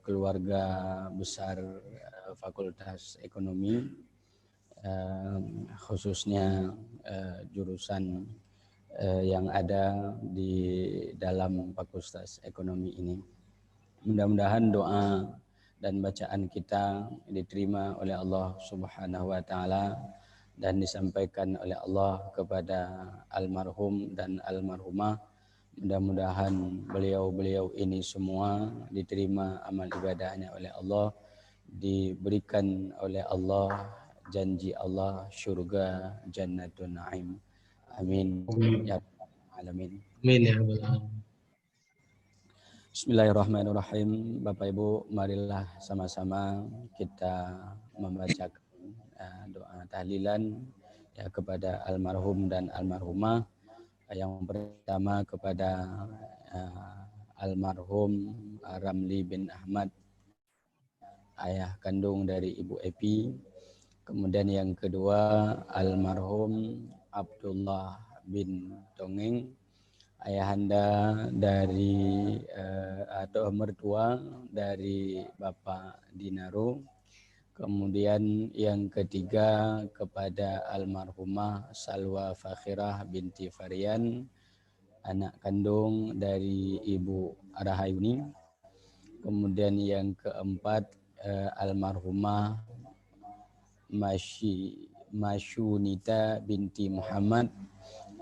keluarga besar Fakultas Ekonomi, khususnya jurusan yang ada di dalam Fakultas Ekonomi ini. Mudah-mudahan doa dan bacaan kita diterima oleh Allah Subhanahu wa taala dan disampaikan oleh Allah kepada almarhum dan almarhumah. Mudah-mudahan beliau-beliau ini semua diterima amal ibadahnya oleh Allah, diberikan oleh Allah janji Allah syurga jannatun na'im. Amin ya rabbal alamin. Amin ya rabbal alamin. Bismillahirrahmanirrahim. Bapak Ibu, marilah sama-sama kita membacakan doa tahlilan ya kepada almarhum dan almarhumah. Yang pertama kepada almarhum Ramli bin Ahmad, ayah kandung dari Ibu Epi. Kemudian yang kedua almarhum Abdullah bin Tongeng, ayahanda dari atau mertua dari Bapak Dinaro. Kemudian yang ketiga kepada almarhumah Salwa Fakhirah binti Varian, anak kandung dari Ibu Rahayuni. Kemudian yang keempat almarhumah Masyunita binti Muhammad,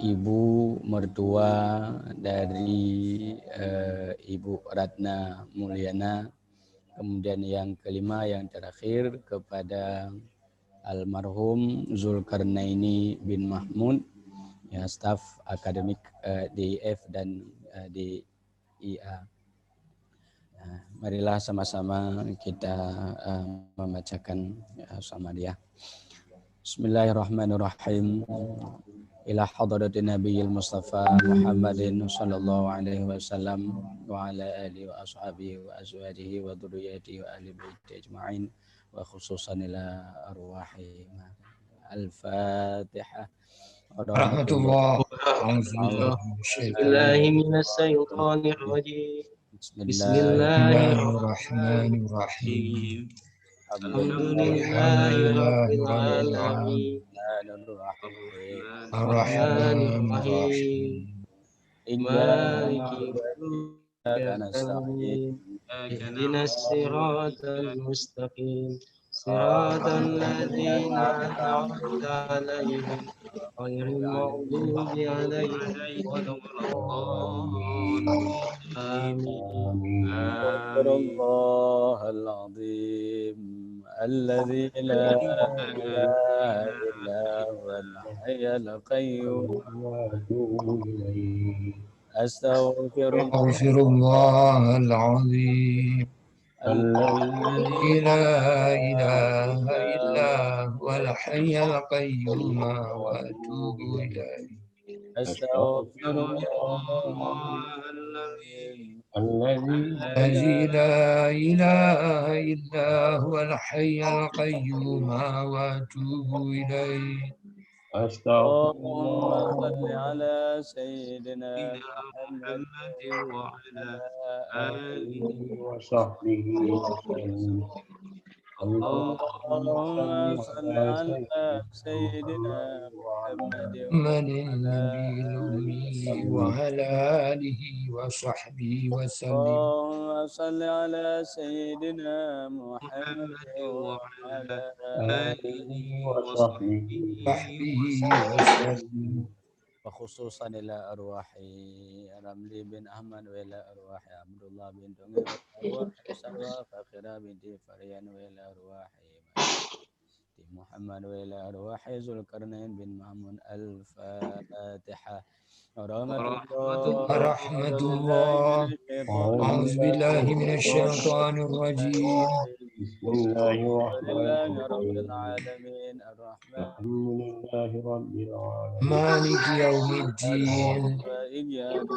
ibu mertua dari Ibu Ratna Mulyana. Kemudian yang kelima yang terakhir kepada almarhum Zulkarnaini bin Mahmud, ya, staf akademik DIF dan DIA. Nah, marilah sama-sama kita membacakan sama dia. Bismillahirrahmanirrahim. Ila hadratin Nabiyil Mustafa Muhammadin sallallahu alaihi wasallam wa ala alihi wa ashabihi wa azwajihi wa dzurriyyatihi wa ahli baiti ajma'in wa khususan ila arwahi Al-Fatihah. Rahmatullah. Bismillahirrahmanirrahim. Bismillahirrahmanirrahim. Alhamdulillahirabbil alamin. Ar-Rahmanir-Rahim. Maliki yaumiddin. Ihdinas siratal mustaqim. Siratal ladzina an'amta 'alaihim ghairil maghdubi 'alaihim waladdallin. Amin. Astagfirullahal azim alladzi la ilaha illa huwal hayyul qayyum. Astaghfirullahal azim alladzi la ilaha illa huwal hayyul qayyum wa atubu ilaihi. الذي لا إله إلا هو الحي القيوم وأتوب إليه. اللهم صل على سيدنا محمد وعلى آله وصحبه وسلم. اللهم صل على سيدنا محمد النبي الأمي وعلى آله وصحبه وسلم. اللهم صل على سيدنا محمد وعلى آله وصحبه وسلم. وخصوصا إلى أرواح رملي بن أحمد وإلى أرواح عبد الله بن تونغ وأرواح سلوى فاخرة بنت فريان وإلى أرواح محمد وإلى أرواح ذو القرنين بن محمود. الفاتحة. رحمة الله. أعوذ بالله من الشيطان الرجيم. بسم الله الرحمن الرحيم. العالمين الرحمن لله رب العالمين مالك يوم الدين. وإياك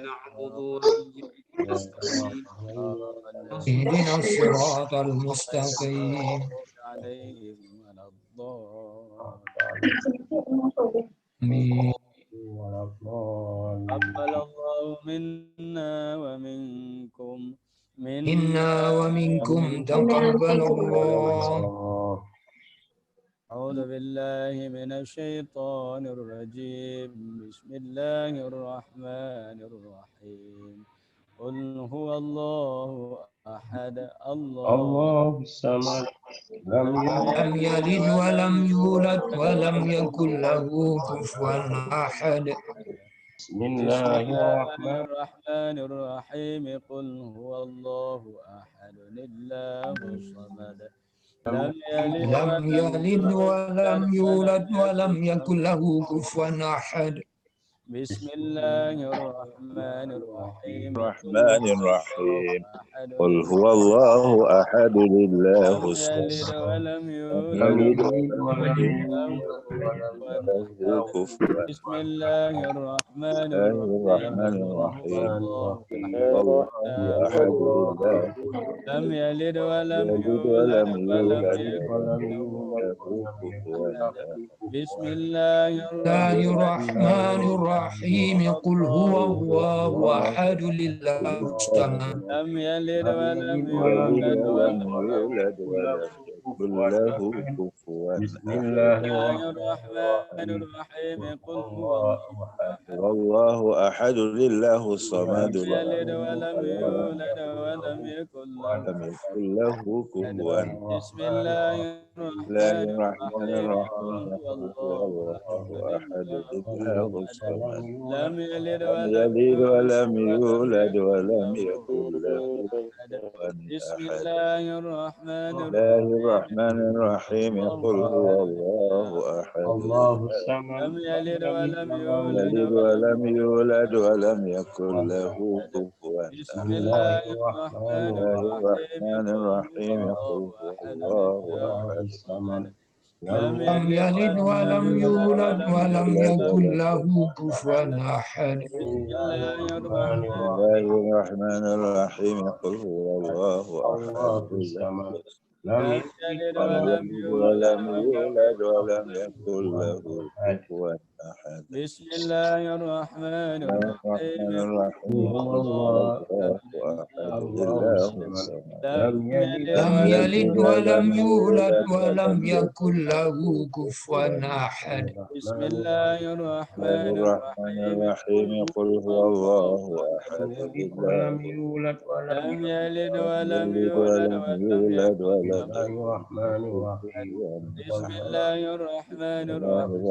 نعبد وإياك نستعين اهدنا الصراط المستقيم. عليهم ولا الضالين. تقبل الله منا ومنكم منا ومنكم تقبل الله. أعوذ بالله من الشيطان الرجيم. بسم الله الرحمن الرحيم. قل هو الله أحد الله الصمد لم لم يلد ولم يولد ولم يكن له كفوا أحد. بسم بسم الله الله الرحمن الرحمن الرحيم. قل هو الله أحد الله الصمد لم يلد لم يلد ولم يولد ولم يكن له كفوا أحد. بسم الله الرحمن الرحيم. الرحمن الرحيم. أحد قل هو الله أحد لله لم يلد الصمد ولم لم يولد يلد ولم ولم يولد يكن له كفوا بسم الله الرحمن الله الرحيم. الرحمن قل هو الرحيم. الله هو الله أحد لله لم يلد ولم يلد يولد ولم ولم يولد يكن ولم له يكن له كفوا أحد. بسم الله الله الرحمن الرحمن الرحيم. قل هو الله أحد لله الصمد لم يلد ولم يلد يولد ولم ولم يولد ولم يكن له كفوا بسم أحد. الله الله الرحمن الرحمن الرحيم. قل هو الله الله أحد والله أحد لله الصمد لم لم يلد يلد ولم ولم يولد ولم يكن له يكن له كفوا. بسم الله الله الرحمن الرحمن الرحيم. الرحيم. قل هو قل هو الله الله أحد لله لله الصمد لم يلد لم ولم يلد يولد ولم ولم يولد يكن ولم له يكن له أحد. كفوا بسم أحد. الله الرحمن الله الرحيم. الرحمن الرحيم. قل الله هو أحد الله أحد الله لله الصمد لم يلد لم يلد ولم ولم لم يولد يلد يولد ولم ولم يولد ولم يكن ولم له أحد. كفوا بسم بسم أحد. الله الله الرحمن الرحمن الله الرحيم الرحيم. الرحمن قل هو الرحيم. الله قل هو أحد الله لله الله أحد الصمد الصمد لم لم لم يلد يلد ولم ولم يولد يولد ولم ولم يولد يكن يكن ولم له كفوا أحد. أحد. بسم الله الرحمن بسم الرحمن الله الرحيم الرحمن الرحيم. قل هو الله أحد الله لله الصمد لم لم يلد يلد لم ولم ولم يلد يولد ولم يولد ولم يولد يكن ولم له يكن له أحد كفوا أحد. بسم الله الرحمن الله الرحيم. الرحمن قل الرحيم. هو هو قل هو الله الله أحد الله أحد لله الله لله الصمد الصمد لم لم يلد يلد لم لم ولم ولم يلد يلد يولد ولم ولم يولد يولد يولد ولم ولم ولم يكن يكن يكن له له له كفوا كفوا أحد. أحد. بسم الرحمن الله الرحيم الله الرحمن الرحمن الرحيم. قل الرحيم. قل هو هو الله الله أحد لم أحد يلد ولم لله يولد ولم لم يكن يلد له لم ولم يلد يولد ولم ولم يولد يكن بسم ولم له الله يكن الرحمن له أحد. الرحيم كفوا هو بسم أحد. الله الله الرحمن الله الرحيم. الرحمن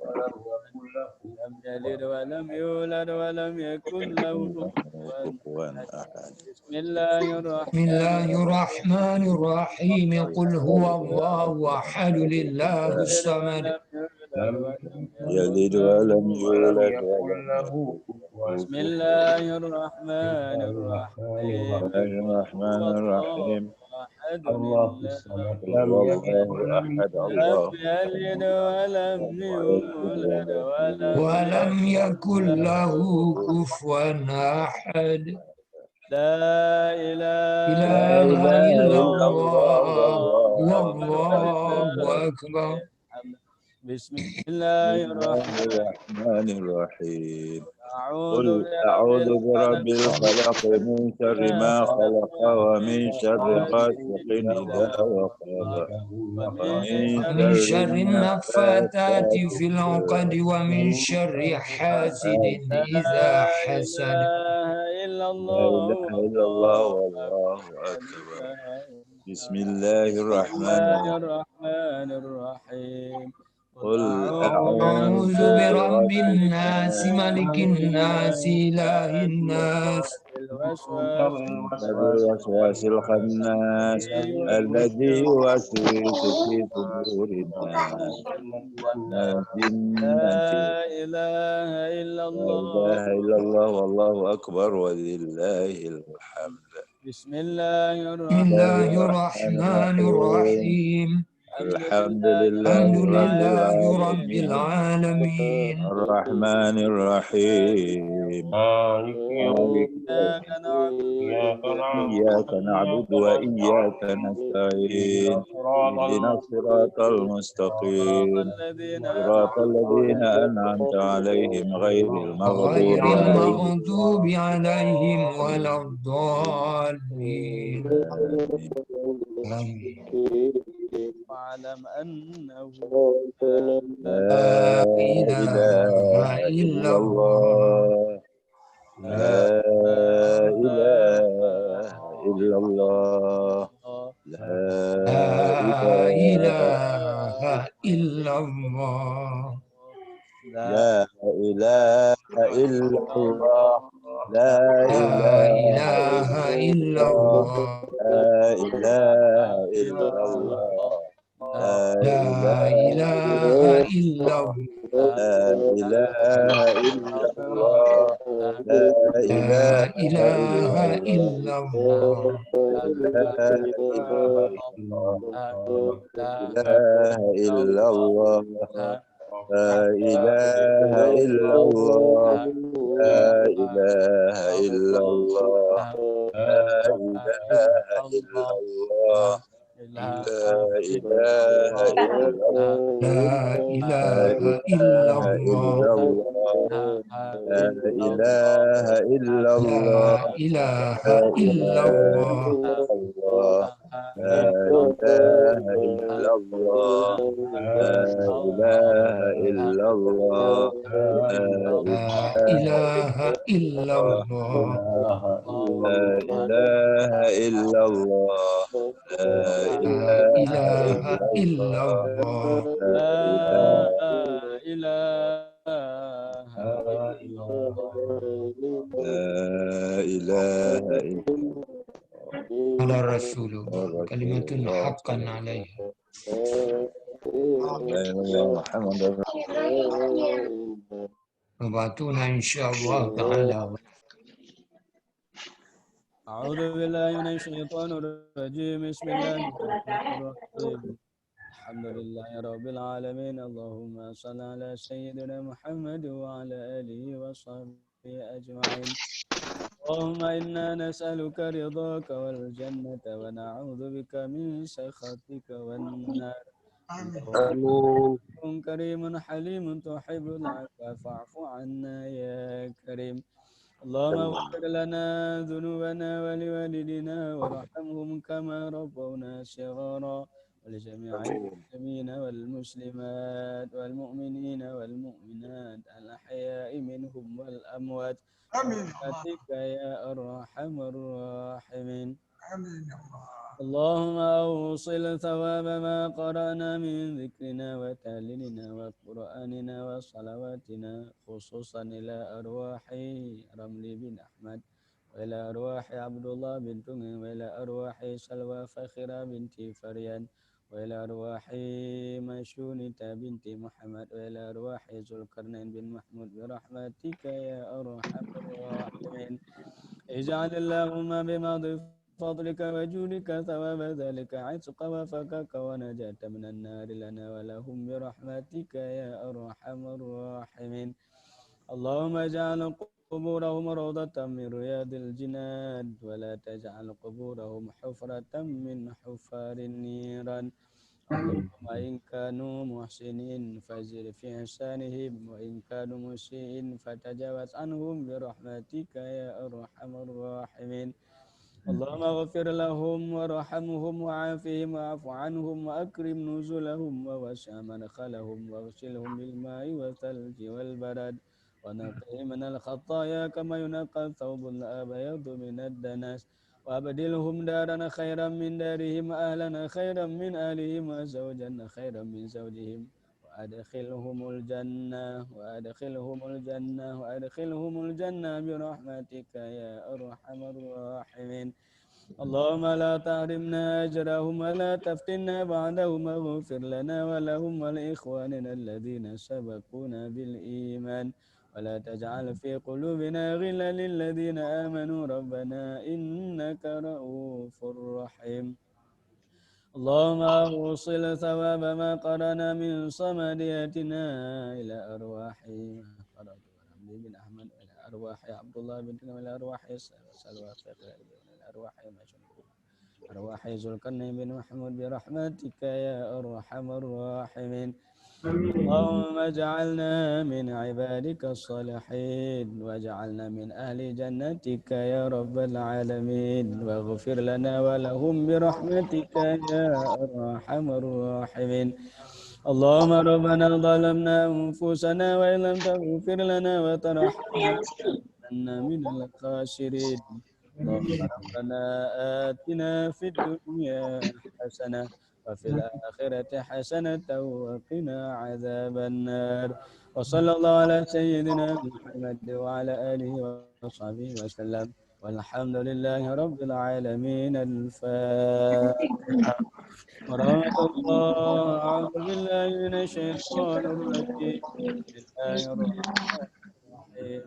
قل هو لم الرحيم. الله يلد ولم يولد ولم أحد يكن له لم كفوا يلد ولم يولد ولم يكن له كفوا كفوا أحد. أحد. بسم الله بسم الرحمن الله الرحيم. الرحمن الرحيم. قل هو الله أحد لله يلد الصمد ولم يولد لم ولم يلد يكن ولم يلد له يولد ولم ولم يولد يكن ولم له يكن كفوا له بسم كفوا. الله بسم الرحمن الله الرحمن الرحيم. الله الرحيم قل الرحمن هو الله الرحيم. أحد الله لله الصمد قل لم هو يلد الله ولم أحد يولد لم الله يلد الصمد ولم لم يلد يولد ولم ولم يولد ولم ولم يكن يكن يكن له له له كفوا أحد. لا إله لا إله إلا إله إلا إلا الله الله الله والله والله والله أكبر أكبر. أكبر. بسم بسم الله الله الرحمن الرحمن الرحيم. أعوذ قل برب أعوذ برب الفلق الفلق من شر ما ما خلق خلق ومن ومن شر شر غاسق إذا إذا وقب وقب ومن ومن شر ومن شر شر النفاثات النفاثات في في العقد ومن شر حاسد لا إذا حسد. إله إلا لا الله إله إلا الله والله والله أكبر أكبر. لا بسم إله الله بسم الرحمن الله الرحيم. الرحمن الرحيم. قل قل أعوذ أعوذ أعوذ برب برب برب الناس الناس ملك الناس الناس إله إله الناس الناس الوسواس من شر الوسواس الوسواس الخناس الذي الذي يوسوس يوسوس في صدور الناس من الناس الجنة. لا إله إلا لا الله إله إلا الله والله أكبر ولله الحمد. بسم الله بسم الله الله الرحمن الرحمن الرحمن الرحيم. الرحيم. الحمد الحمد لله لله الحمد رب رب لله العالمين رب العالمين العالمين. الرحمن الرحيم الرحيم مالك يوم مالك الدين إياك نعبد إياك نعبد وإياك نستعين اهدنا الصراط المستقيم صراط الذين أنعمت عليهم غير المغضوب غير عليهم المغضوب عليهم ولا الضالين. آمين. آمين. واعلم أنه لا لا إله إله إلا إلا الله. الله لا لا إله إلا الله لا إله إله إلا الله. لا إله إلا الله لا لا إله إله إلا إلا الله الله. لا إله إلا الله لا لا إله إله إلا الله. لا إله إلا الله لا لا إله إلا إله الله إلا الله. لا إله إلا الله لا إله إلا الله لا إله إلا الله لا إله إلا الله لا إله إلا الله لا إله إلا الله لا لا إله إلا إله الله. إلا الله لا إله إلا الله لا إله لا إلا إله الله. إلا الله لا إله إلا الله لا إله إلا الله لا لا إله إله إلا إلا الله الله. لا إله إلا الله لا لا إله إله إلا إلا الله الله. لا لا إله إله إلا الله لا إله إلا على رسول الله الله رسول كلمة الله حقا صلى عليه. الله عليه وسلم محمد وبعتونا إن شاء الله تعالى. أعوذ بالله من الشيطان الرجيم بسم الله الرحمن الرحيم الحمد لله رب العالمين اللهم صل على سيدنا محمد وعلى آله وصحبه أجمعين اللهم إنا نسألك رضاك والجنة ونعوذ بك من سخطك والنار اللهم كريم حليم تحب العفو فاعف عنا يا كريم اللهم اغفر لنا ذنوبنا ولوالدنا وارحمهم كما ربونا صغارا ولجميع المسلمين والمسلمات والمؤمنين والمؤمنات الأحياء منهم والأموات برحمتك يا أرحم الراحمين اللهم أوصل ثواب ما قرأنا من ذكرنا وتهليلنا وقرآننا وصلواتنا خصوصا إلى أرواح رملي بن أحمد وإلى أرواح عبد الله بن تميم وإلى أرواح سلوى فخرة بنت فريان وإلى أرواح مشونة بنت محمد وإلى أرواح ذو القرنين بن محمود برحمتك يا أرحم الراحمين اجعل اللهم بماضي فضلك وجودك ثواب ذلك عتق وفكك ونجاة من النار لنا ولهم برحمتك يا أرحم الراحمين اللهم اجعل قبورهم روضة من رياض الجنان ولا تجعل قبورهم حفرة من حفار النيران اللهم إن كانوا محسنين فزد في إحسانهم وإن كانوا مسيئين فتجاوز عنهم برحمتك يا أرحم الراحمين اللهم اغفر لهم وارحمهم وعافهم واعف عنهم وأكرم نزلهم ووسع مدخلهم واغسلهم بالماء والثلج والبرد ونقهم من الخطايا كما ينقى الثوب الأبيض من الدنس وأبدلهم دارا خيرا من دارهم أهلا خيرا من أهلهم وزوجا خيرا من زوجهم وأدخلهم الجنة برحمتك يا أرحم الراحمين اللهم لا تحرمنا أجرهم ولا تفتنا بعدهم واغفر لنا ولهم ولإخواننا الذين سبقونا بالإيمان ولا تجعل في قلوبنا غلا للذين آمنوا ربنا إنك رؤوف رحيم اللهم أوصل ثواب ما قرنا من صمديتنا إلى أرواح بن أحمد وإلى الأرواح عبد الله بن من الأرواح سلوى من الأرواح أرواح ذو القرنين بن محمود برحمتك يا أرحم الراحمين اللهم اجعلنا من عبادك الصالحين واجعلنا من أهل جنتك يا رب العالمين واغفر لنا ولهم برحمتك يا أرحم الراحمين اللهم ربنا ظلمنا أنفسنا وإن لم تغفر لنا وترحمنا لنكونن من الخاسرين اللهم ربنا آتنا في الدنيا حسنة وفي الآخرة حسنة وقنا عذاب النار وصلى الله على سيدنا محمد وعلى آله وصحبه وسلم والحمد لله رب العالمين الفاتحة ورحمة الله أعوذ بالله من الشيطان الرجيم بسم الله الرحمن الرحيم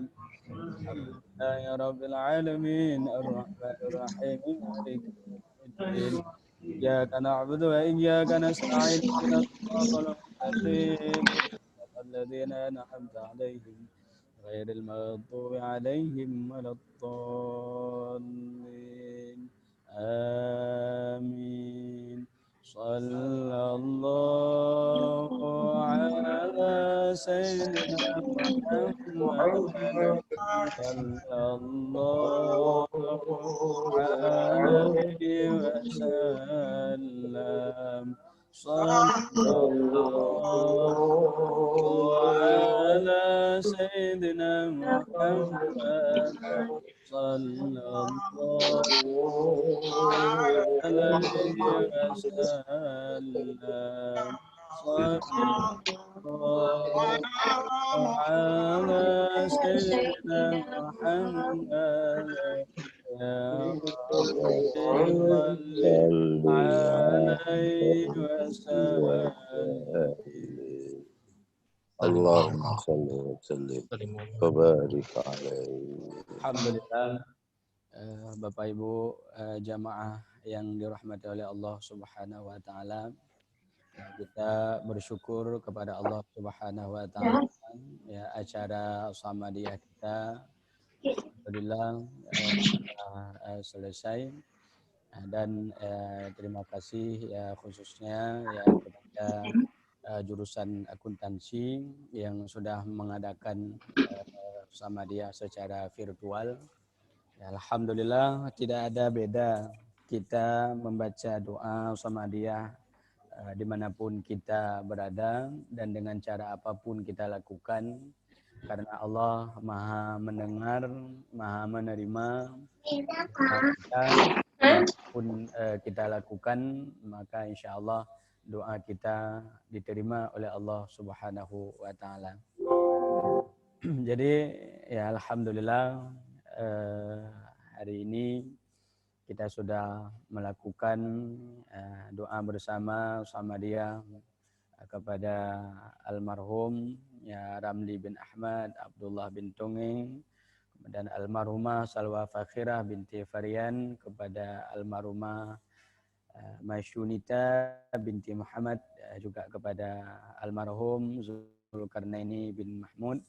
الحمد لله رب العالمين الرحمن الرحيم مالك يوم الدين إياك نعبد وإياك نستعين اهدنا الصراط المستقيم صراط الذين أنعمت عليهم غير المغضوب عليهم ولا الضالين آمين صلى الله على سيدنا محمد صلى الله عليه وسلم صلى الله على سيدنا محمد صلى الله عليه وسلم صلى الله على سيدنا محمد يا رب صل عليه وسلم اللهم صل وسلم وبارك عليه. Alhamdulillah, Bapak Ibu jamaah yang dirahmati oleh Allah Subhanahu wa taala. Kita bersyukur kepada Allah Subhanahu wa taala ya acara Samadiyah kita alhamdulillah selesai dan terima kasih ya khususnya ya kepada jurusan akuntansi yang sudah mengadakan Samadiyah secara virtual. Ya, alhamdulillah tidak ada beda kita membaca doa Samadiyah dimanapun kita berada dan dengan cara apapun kita lakukan karena Allah maha mendengar, maha menerima kita apapun kita lakukan maka insya Allah doa kita diterima oleh Allah Subhanahu wa taala. Jadi ya alhamdulillah hari ini kita sudah melakukan doa bersama Samadiyah kepada almarhum ya Ramli bin Ahmad, Abdullah bin Tongeng, kemudian almarhumah Salwa Fakhirah binti Farian, kepada almarhumah Masyunita binti Muhammad, juga kepada almarhum Zulkarnaini bin Mahmud.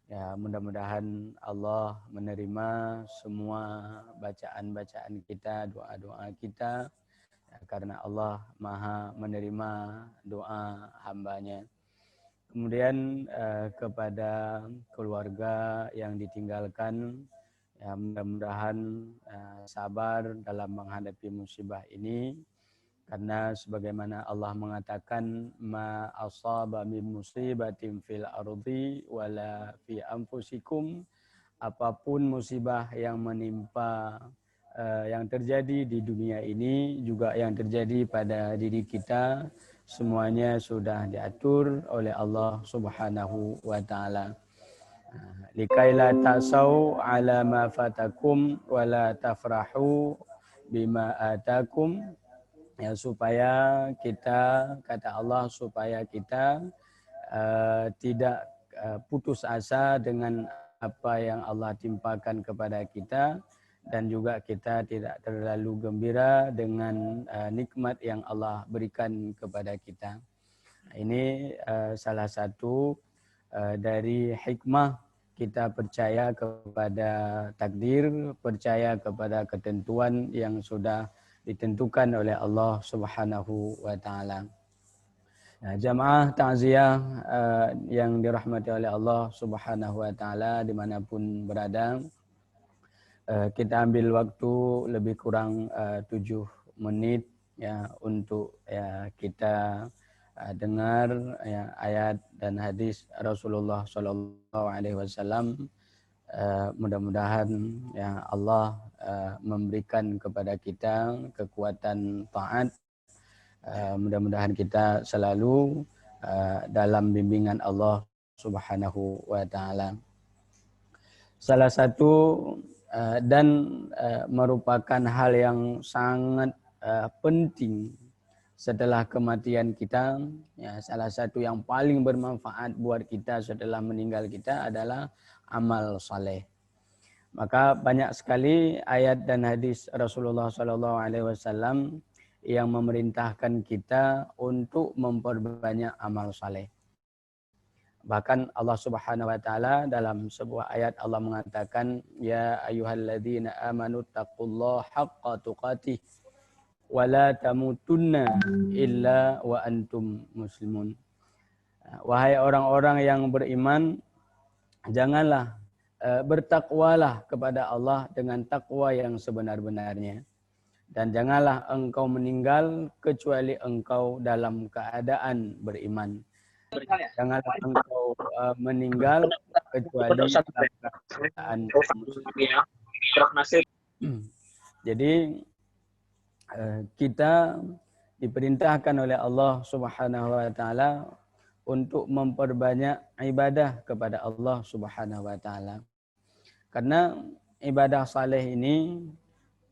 Ya, mudah-mudahan Allah menerima semua bacaan-bacaan kita, doa-doa kita, ya, karena Allah maha menerima doa hambanya. Kemudian kepada keluarga yang ditinggalkan, ya, mudah-mudahan sabar dalam menghadapi musibah ini. Karena sebagaimana Allah mengatakan ma asaba min musibatin fil ardi wala fi anfusikum, apapun musibah yang menimpa yang terjadi di dunia ini juga yang terjadi pada diri kita, semuanya sudah diatur oleh Allah Subhanahu wa taala. Likaila tasau ala ma fatakum wala tafrahu bima atakum, ya, supaya kita, kata Allah, supaya kita tidak putus asa dengan apa yang Allah timpakan kepada kita, dan juga kita tidak terlalu gembira dengan nikmat yang Allah berikan kepada kita. Ini salah satu dari hikmah kita percaya kepada takdir, percaya kepada ketentuan yang sudah ditentukan oleh Allah Subhanahu wa taala. Nah, jamaah takziah yang dirahmati oleh Allah Subhanahu wa taala dimanapun berada, kita ambil waktu lebih kurang 7 menit ya untuk ya kita dengar ya, ayat dan hadis Rasulullah Shallallahu Alaihi Wasallam. Mudah-mudahan ya Allah memberikan kepada kita kekuatan taat. Mudah-mudahan kita selalu dalam bimbingan Allah Subhanahu wa taala. Salah satu dan merupakan hal yang sangat penting setelah kematian kita, ya, salah satu yang paling bermanfaat buat kita setelah meninggal kita adalah amal saleh. Maka banyak sekali ayat dan hadis Rasulullah SAW yang memerintahkan kita untuk memperbanyak amal saleh. Bahkan Allah Subhanahu wa taala dalam sebuah ayat Allah mengatakan, ya ayyuhalladzina amanu taqullaha haqqa tuqatih wala tamutunna illa wa antum muslimun. Wahai orang-orang yang beriman, janganlah bertakwalah kepada Allah dengan takwa yang sebenar-benarnya, dan janganlah engkau meninggal kecuali engkau dalam keadaan beriman. Janganlah engkau meninggal kecuali dalam keadaan. Jadi kita diperintahkan oleh Allah Subhanahu wa taala untuk memperbanyak ibadah kepada Allah Subhanahu wa taala. Karena ibadah saleh ini,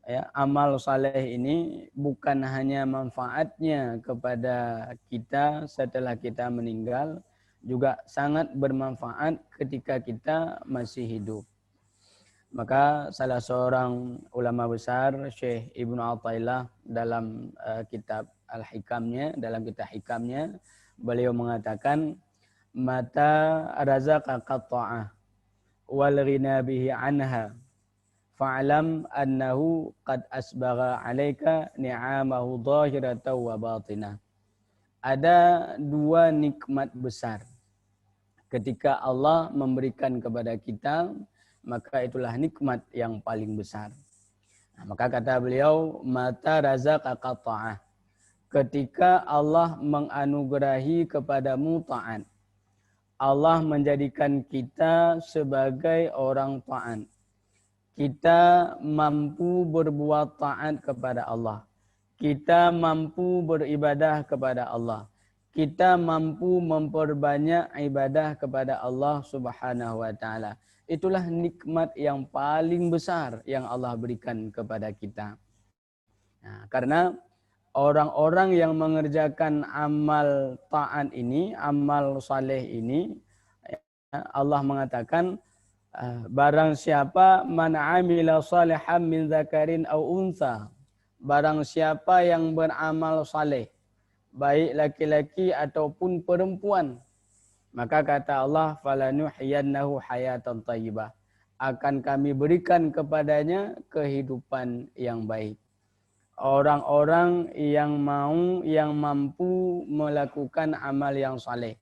ya, amal saleh ini bukan hanya manfaatnya kepada kita setelah kita meninggal, juga sangat bermanfaat ketika kita masih hidup. Maka salah seorang ulama besar, Syekh Ibnu Athaillah, dalam kitab Al-Hikamnya, beliau mengatakan, mata razaqaka ta'ah wal ghina bihi anha fa'lam annahu qad asbagha 'alaika ni'amahu dhahiratan wa batinah. Ada 2 nikmat besar ketika Allah memberikan kepada kita, maka itulah nikmat yang paling besar. Nah, maka kata beliau, mata razaqaka ta'ah, ketika Allah menganugerahi kepadamu taat, Allah menjadikan kita sebagai orang taat, kita mampu berbuat taat kepada Allah, kita mampu beribadah kepada Allah, kita mampu memperbanyak ibadah kepada Allah Subhanahu wa taala. Itulah nikmat yang paling besar yang Allah berikan kepada kita. Nah, karena orang-orang yang mengerjakan amal taat ini, amal saleh ini, Allah mengatakan, barang siapa man amila salihan min dzakarin aw unsa, barang siapa yang beramal saleh, baik laki-laki ataupun perempuan, maka kata Allah, falanuhyiyannahu hayatan thayyibah, akan kami berikan kepadanya kehidupan yang baik. Orang-orang yang mampu melakukan amal yang saleh,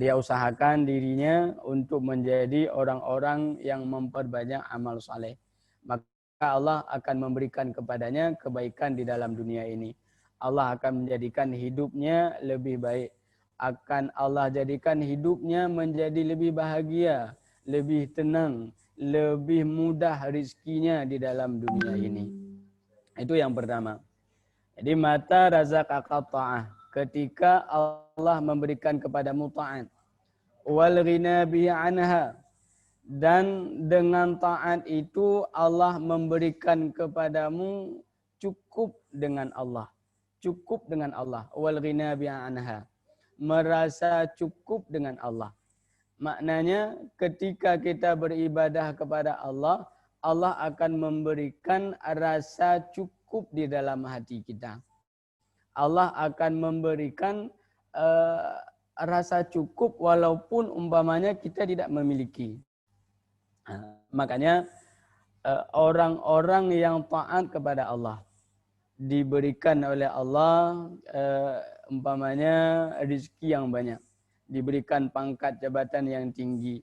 dia usahakan dirinya untuk menjadi orang-orang yang memperbanyak amal saleh, maka Allah akan memberikan kepadanya kebaikan di dalam dunia ini. Allah akan menjadikan hidupnya lebih baik, akan Allah jadikan hidupnya menjadi lebih bahagia, lebih tenang, lebih mudah rezekinya di dalam dunia ini. Itu yang pertama. Jadi mata razaqaka ta'ah, ketika Allah memberikan kepadamu taat, wal ghina bi anha, dan dengan taat itu Allah memberikan kepadamu cukup dengan Allah, cukup dengan Allah, wal ghina bi anha, merasa cukup dengan Allah. Maknanya ketika kita beribadah kepada Allah, Allah akan memberikan rasa cukup di dalam hati kita. Allah akan memberikan rasa cukup walaupun umpamanya kita tidak memiliki. Makanya orang-orang yang taat kepada Allah diberikan oleh Allah umpamanya rezeki yang banyak, diberikan pangkat jabatan yang tinggi.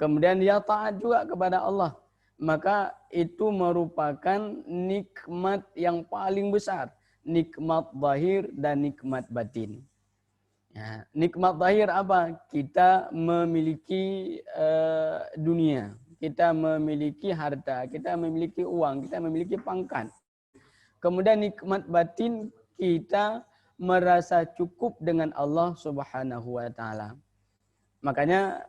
Kemudian dia taat juga kepada Allah, maka itu merupakan nikmat yang paling besar, nikmat zahir dan nikmat batin. Ya, nikmat zahir apa? Kita memiliki dunia, kita memiliki harta, kita memiliki uang, kita memiliki pangkat. Kemudian nikmat batin, kita merasa cukup dengan Allah Subhanahu wa taala. Makanya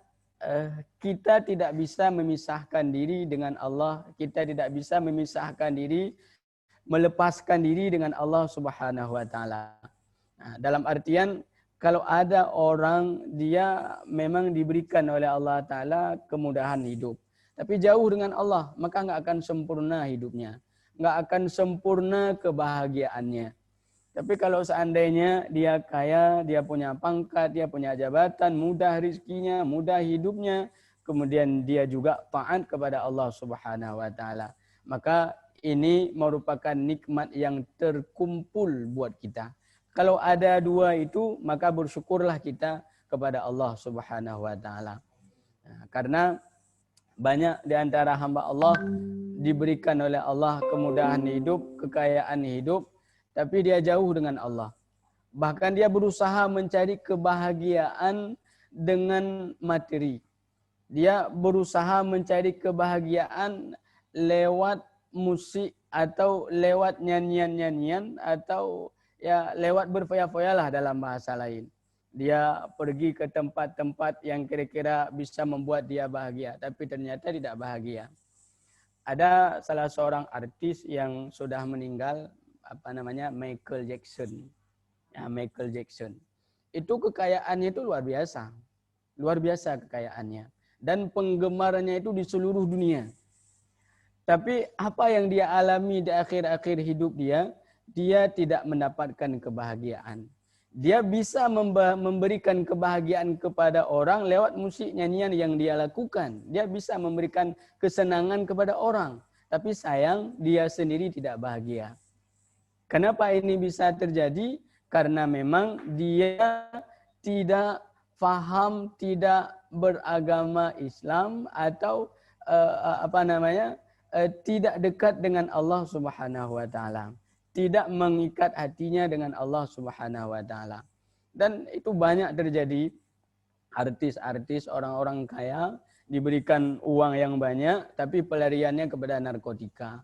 kita tidak bisa memisahkan diri dengan Allah, kita tidak bisa memisahkan diri, melepaskan diri dengan Allah Subhanahu wa taala. Nah, dalam artian kalau ada orang dia memang diberikan oleh Allah taala kemudahan hidup, tapi jauh dengan Allah, maka enggak akan sempurna hidupnya, enggak akan sempurna kebahagiaannya. Tapi kalau seandainya dia kaya, dia punya pangkat, dia punya jabatan, mudah rezekinya, mudah hidupnya, kemudian dia juga taat kepada Allah Subhanahu wa taala, maka ini merupakan nikmat yang terkumpul buat kita. Kalau ada dua itu, maka bersyukurlah kita kepada Allah Subhanahu wa taala. Nah, karena banyak di antara hamba Allah diberikan oleh Allah kemudahan hidup, kekayaan hidup, tapi dia jauh dengan Allah. Bahkan dia berusaha mencari kebahagiaan dengan materi. Dia berusaha mencari kebahagiaan lewat musik atau lewat nyanyian-nyanyian atau ya lewat berfoya-foya lah dalam bahasa lain. Dia pergi ke tempat-tempat yang kira-kira bisa membuat dia bahagia, tapi ternyata tidak bahagia. Ada salah seorang artis yang sudah meninggal, Michael Jackson. Ya, Michael Jackson. Itu kekayaannya itu luar biasa. Luar biasa kekayaannya. Dan penggemarnya itu di seluruh dunia. Tapi apa yang dia alami di akhir-akhir hidup dia tidak mendapatkan kebahagiaan. Dia bisa memberikan kebahagiaan kepada orang lewat musik nyanyian yang dia lakukan. Dia bisa memberikan kesenangan kepada orang. Tapi sayang, dia sendiri tidak bahagia. Kenapa ini bisa terjadi? Karena memang dia tidak faham, tidak beragama Islam atau tidak dekat dengan Allah Subhanahu wa taala. Tidak mengikat hatinya dengan Allah Subhanahu wa taala. Dan itu banyak terjadi, artis-artis, orang-orang kaya diberikan uang yang banyak tapi pelariannya kepada narkotika.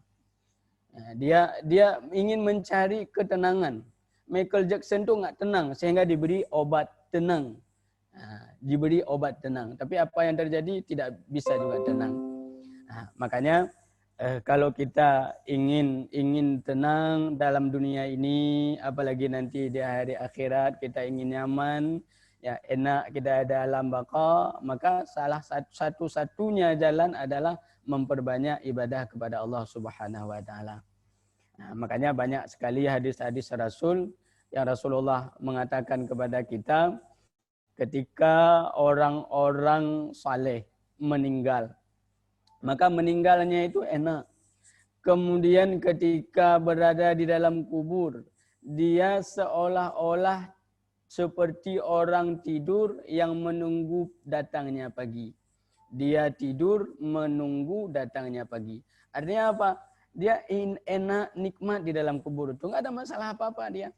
Dia ingin mencari ketenangan. Michael Jackson tuh nggak tenang sehingga diberi obat tenang. Diberi obat tenang. Tapi apa yang terjadi tidak bisa juga tenang. Makanya kalau kita ingin tenang dalam dunia ini, apalagi nanti di hari akhirat kita ingin nyaman, ya enak kita ada alam baqa, maka salah satu-satunya jalan adalah memperbanyak ibadah kepada Allah Subhanahu wa taala. Nah, makanya banyak sekali hadis-hadis Rasul yang Rasulullah mengatakan kepada kita ketika orang-orang saleh meninggal, maka meninggalnya itu enak. Kemudian ketika berada di dalam kubur, dia seolah-olah seperti orang tidur yang menunggu datangnya pagi. Dia tidur menunggu datangnya pagi. Artinya apa? Dia enak, nikmat di dalam kubur itu. Enggak ada masalah apa-apa dia.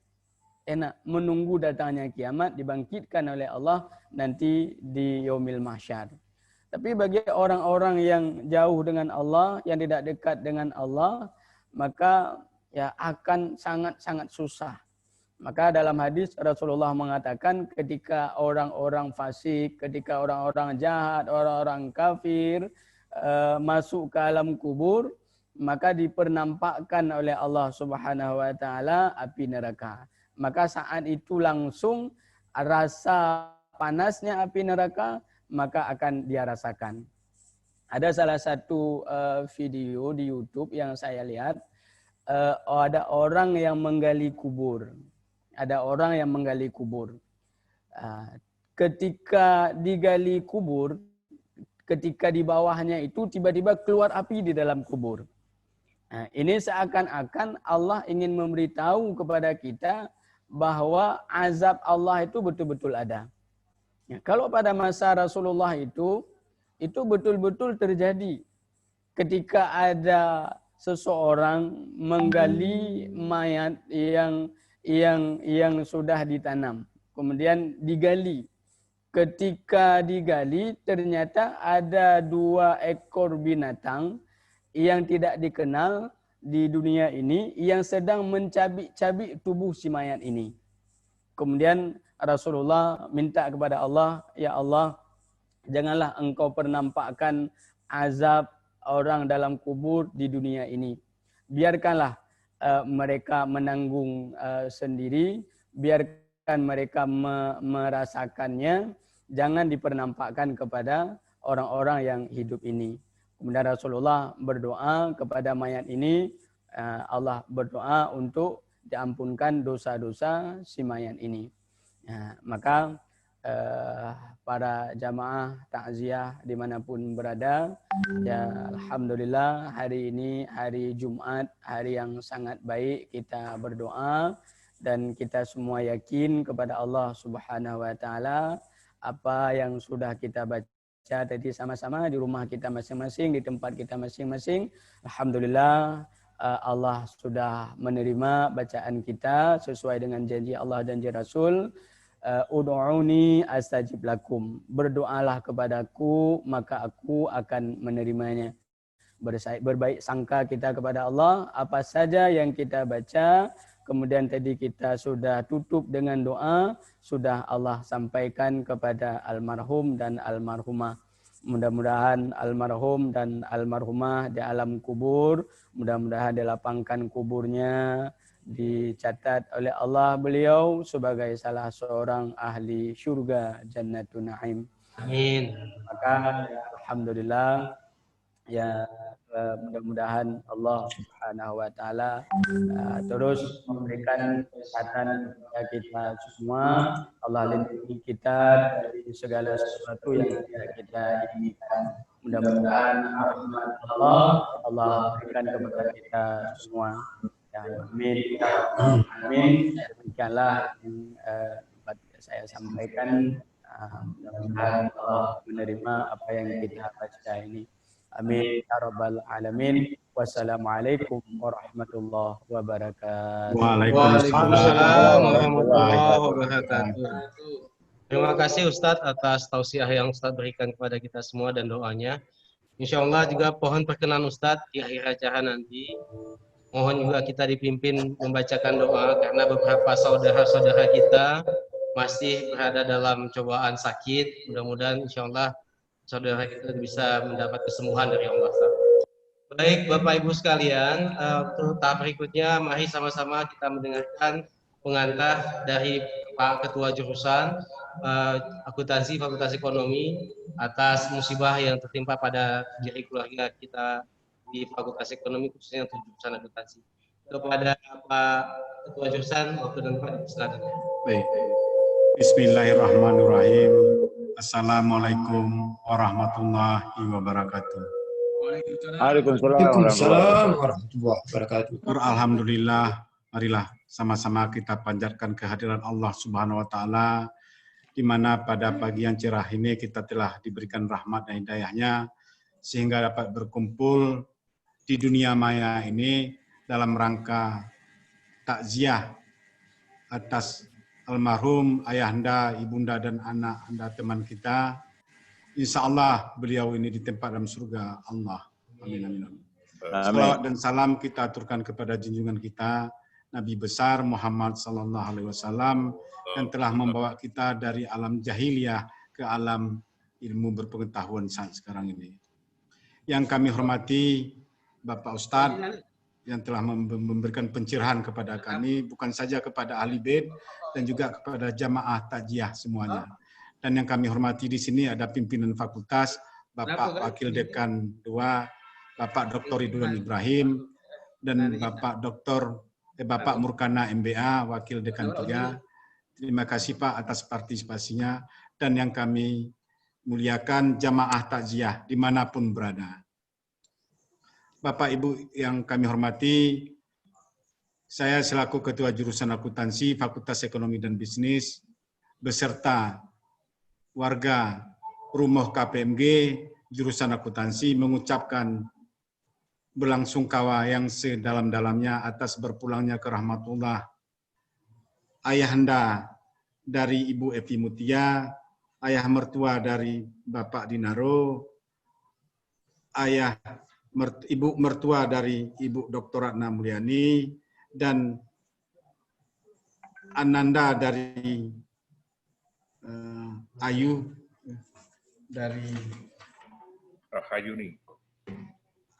Enak, menunggu datangnya kiamat, dibangkitkan oleh Allah nanti di yaumil mahsyar. Tapi bagi orang-orang yang jauh dengan Allah, yang tidak dekat dengan Allah, maka ya akan sangat-sangat susah. Maka dalam hadis Rasulullah mengatakan ketika orang-orang fasik, ketika orang-orang jahat, orang-orang kafir masuk ke alam kubur, maka dipernampakkan oleh Allah Subhanahu wa taala api neraka. Maka saat itu langsung rasa panasnya api neraka maka akan dia rasakan. Ada salah satu video di YouTube yang saya lihat, ada orang yang menggali kubur. Ada orang yang menggali kubur. Ketika digali kubur, ketika di bawahnya itu tiba-tiba keluar api di dalam kubur. Nah, ini seakan-akan Allah ingin memberitahu kepada kita bahwa azab Allah itu betul-betul ada. Ya, kalau pada masa Rasulullah itu betul-betul terjadi ketika ada seseorang menggali mayat yang sudah ditanam, kemudian digali. Ketika digali ternyata ada 2 ekor binatang yang tidak dikenal di dunia ini yang sedang mencabik-cabik tubuh si mayat ini. Kemudian Rasulullah minta kepada Allah, ya Allah, janganlah engkau pernampakkan azab orang dalam kubur di dunia ini. Biarkanlah mereka menanggung sendiri, biarkan mereka merasakannya, jangan dipernampakkan kepada orang-orang yang hidup ini. Kemudian Rasulullah berdoa kepada mayat ini, Allah berdoa untuk diampunkan dosa-dosa si mayat ini. Maka para jamaah takziah dimanapun berada, ya alhamdulillah hari ini hari Jumat, hari yang sangat baik, kita berdoa dan kita semua yakin kepada Allah Subhanahu wa taala apa yang sudah kita baca tadi sama-sama di rumah kita masing-masing, di tempat kita masing-masing. Alhamdulillah Allah sudah menerima bacaan kita sesuai dengan janji Allah dan janji Rasul. Ud'uni astajib lakum. Berdoalah kepadaku maka aku akan menerimanya. Berbaik sangka kita kepada Allah, apa saja yang kita baca, kemudian tadi kita sudah tutup dengan doa, sudah Allah sampaikan kepada almarhum dan almarhumah. Mudah-mudahan almarhum dan almarhumah di alam kubur, mudah-mudahan dilapangkan kuburnya, dicatat oleh Allah beliau sebagai salah seorang ahli syurga Jannatun Na'im. Amin. Maka alhamdulillah, ya mudah-mudahan Allah Subhanahu wa taala terus memberikan kesehatan kepada kita semua. Allah lindungi kita dari segala sesuatu yang tidak kita inginkan. Mudah-mudahan rahmat Allah berikan kepada kita semua. Ya, amin. Amin. Demikianlah yang dapat saya sampaikan. Mudah-mudahan Allah menerima apa yang kita baca ini. Amin ya rabbal alamin. Wassalamualaikum warahmatullahi wabarakatuh. Waalaikumsalam warahmatullahi wabarakatuh. Terima kasih Ustadz atas tausiah yang Ustadz berikan kepada kita semua dan doanya. Insya Allah juga pohon perkenan Ustadz di akhir acara nanti. Mohon juga kita dipimpin membacakan doa karena beberapa saudara-saudara kita masih berada dalam cobaan sakit. Mudah-mudahan insya Allah saudara kita bisa mendapat kesembuhan dari Allah. Baik Bapak Ibu sekalian, untuk tahap berikutnya mari sama-sama kita mendengarkan pengantar dari Pak Ketua Jurusan Akuntansi Fakultas Ekonomi atas musibah yang tertimpa pada diri keluarga kita di Fakultas Ekonomi khususnya untuk jurusan akuntansi. Kepada Pak Ketua Jurusan, waktu dan tempat silakan. Baik. Bismillahirrahmanirrahim. Assalamualaikum warahmatullahi wabarakatuh. Waalaikumsalam warahmatullahi wabarakatuh. Alhamdulillah, marilah sama-sama kita panjatkan kehadiran Allah Subhanahu wa taala di mana pada pagi yang cerah ini kita telah diberikan rahmat dan hidayahnya sehingga dapat berkumpul di dunia maya ini dalam rangka takziah atas almarhum ayahanda, ibunda dan anak anda teman kita. Insya Allah beliau ini ditempat dalam surga Allah. Amin amin amin. Salawat dan salam kita aturkan kepada junjungan kita Nabi besar Muhammad sallallahu alaihi wasallam yang telah membawa kita dari alam jahiliyah ke alam ilmu berpengetahuan saat sekarang ini. Yang kami hormati Bapak Ustadz yang telah memberikan pencerahan kepada kami, bukan saja kepada ahli bait dan juga kepada jamaah takziah semuanya. Dan yang kami hormati di sini ada pimpinan fakultas, Bapak Wakil Dekan 2, Bapak Dr. Ridwan Ibrahim, dan Bapak Murkana MBA, Wakil Dekan 3. Terima kasih Pak atas partisipasinya. Dan yang kami muliakan jamaah takziah dimanapun berada. Bapak Ibu yang kami hormati, saya selaku Ketua Jurusan Akuntansi Fakultas Ekonomi dan Bisnis beserta warga Rumoh KPMG Jurusan Akuntansi mengucapkan belasungkawa yang sedalam-dalamnya atas berpulangnya ke rahmatullah ayahanda dari Ibu Evi Mutia, ayah mertua dari Bapak Dinaro, ibu mertua dari Ibu Dr. Ratna Mulyani, dan Ananda dari Ayu dari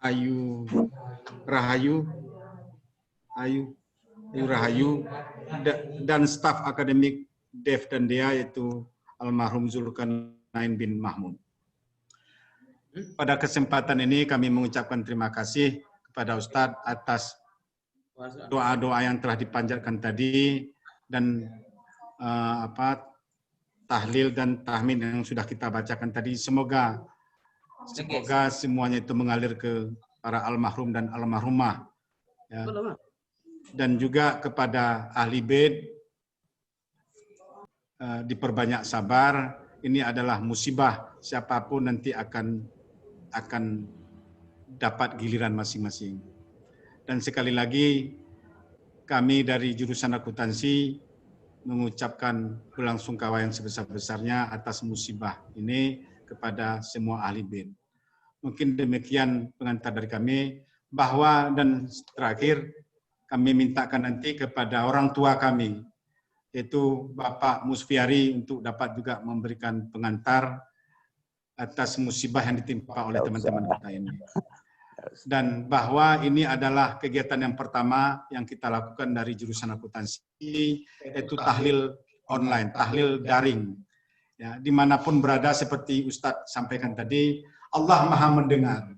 Ayu Rahayu dan staf akademik Dev dan Dea, yaitu almarhum Zulkarnain bin Mahmud. Pada kesempatan ini kami mengucapkan terima kasih kepada Ustadz atas doa-doa yang telah dipanjatkan tadi dan tahlil dan tahmin yang sudah kita bacakan tadi. Semoga semuanya itu mengalir ke para almarhum dan almarhumah, ya. Dan juga kepada ahli bait, diperbanyak sabar. Ini adalah musibah, siapapun nanti akan dapat giliran masing-masing. Dan sekali lagi kami dari jurusan akuntansi mengucapkan belasungkawa yang sebesar-besarnya atas musibah ini kepada semua ahli BIN. Mungkin demikian pengantar dari kami, bahwa dan terakhir kami mintakan nanti kepada orang tua kami, yaitu Bapak Musfiari, untuk dapat juga memberikan pengantar atas musibah yang ditimpa oleh teman-teman kita ini. Dan bahwa ini adalah kegiatan yang pertama yang kita lakukan dari jurusan akuntansi, yaitu tahlil online, tahlil daring. Ya, dimanapun berada seperti Ustadz sampaikan tadi, Allah Maha mendengar,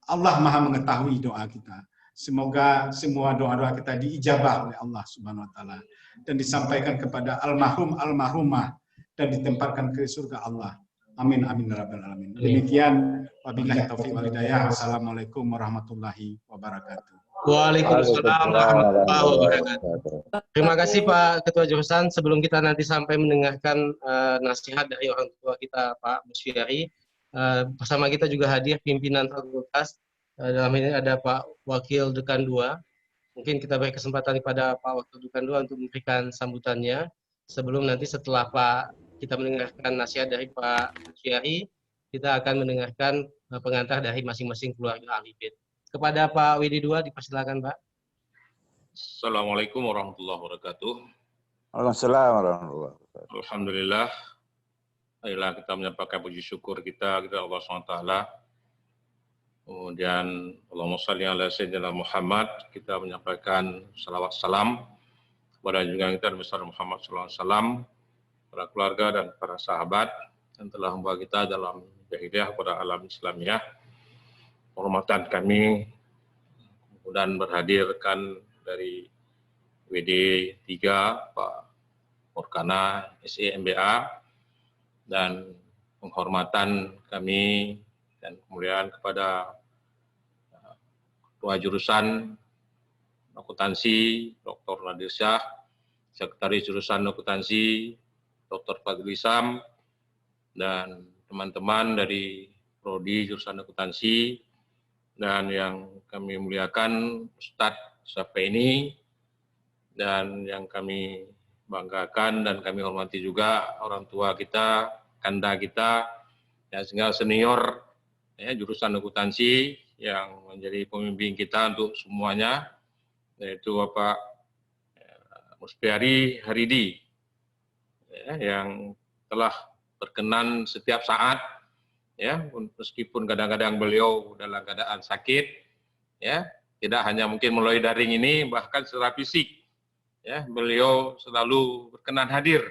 Allah Maha mengetahui doa kita. Semoga semua doa-doa kita diijabah oleh Allah Subhanahu Wa Taala dan disampaikan kepada almarhum almarhumah dan ditempatkan ke surga Allah. Amin amin ya rabbal alamin. Demikian, wabillahi taufiq wal hidayah. Assalamualaikum warahmatullahi wabarakatuh. Waalaikumsalam warahmatullahi wabarakatuh. Terima kasih Pak Ketua Jurusan. Sebelum kita nanti sampai mendengarkan nasihat dari orang tua kita Pak Musfiari, bersama kita juga hadir pimpinan fakultas. Dalam ini ada Pak Wakil Dekan 2. Mungkin kita beri kesempatan kepada Pak Wakil Dekan 2 untuk memberikan sambutannya. Sebelum nanti setelah kita mendengarkan nasihat dari Pak Musfiari, kita akan mendengarkan pengantar dari masing-masing keluarga ahli BIN. Kepada Pak Widi 2, dipersilakan Pak. Assalamualaikum warahmatullahi wabarakatuh. Waalaikumsalam warahmatullahi wabarakatuh. Alhamdulillah, marilah kita menyampaikan puji syukur kita kepada Allah SWT. Kemudian Allahumma shalli ala sayyidina Muhammad, kita menyampaikan salawat salam kepada junjungan kita besar Muhammad SAW, para keluarga dan para sahabat yang telah membawa kita dalam hidayah pada alam Islamiyah. Penghormatan kami kemudian berhadirkan dari WD 3 Pak Morkana SE MBA, dan penghormatan kami dan kemuliaan kepada Ketua Jurusan Akuntansi Dr. Nadir Syah, Sekretaris Jurusan Akuntansi Dr. Fadli Sam, dan teman-teman dari Prodi Jurusan Akuntansi, dan yang kami muliakan Ustadz Sapaini, dan yang kami banggakan dan kami hormati juga orang tua kita, kanda kita, ya, sehingga senior ya, jurusan akuntansi yang menjadi pembimbing kita untuk semuanya, yaitu Bapak Musfiari Haridi, ya, yang telah berkenan setiap saat, ya, meskipun kadang-kadang beliau dalam keadaan sakit, ya, tidak hanya mungkin melalui daring ini, bahkan secara fisik, ya, beliau selalu berkenan hadir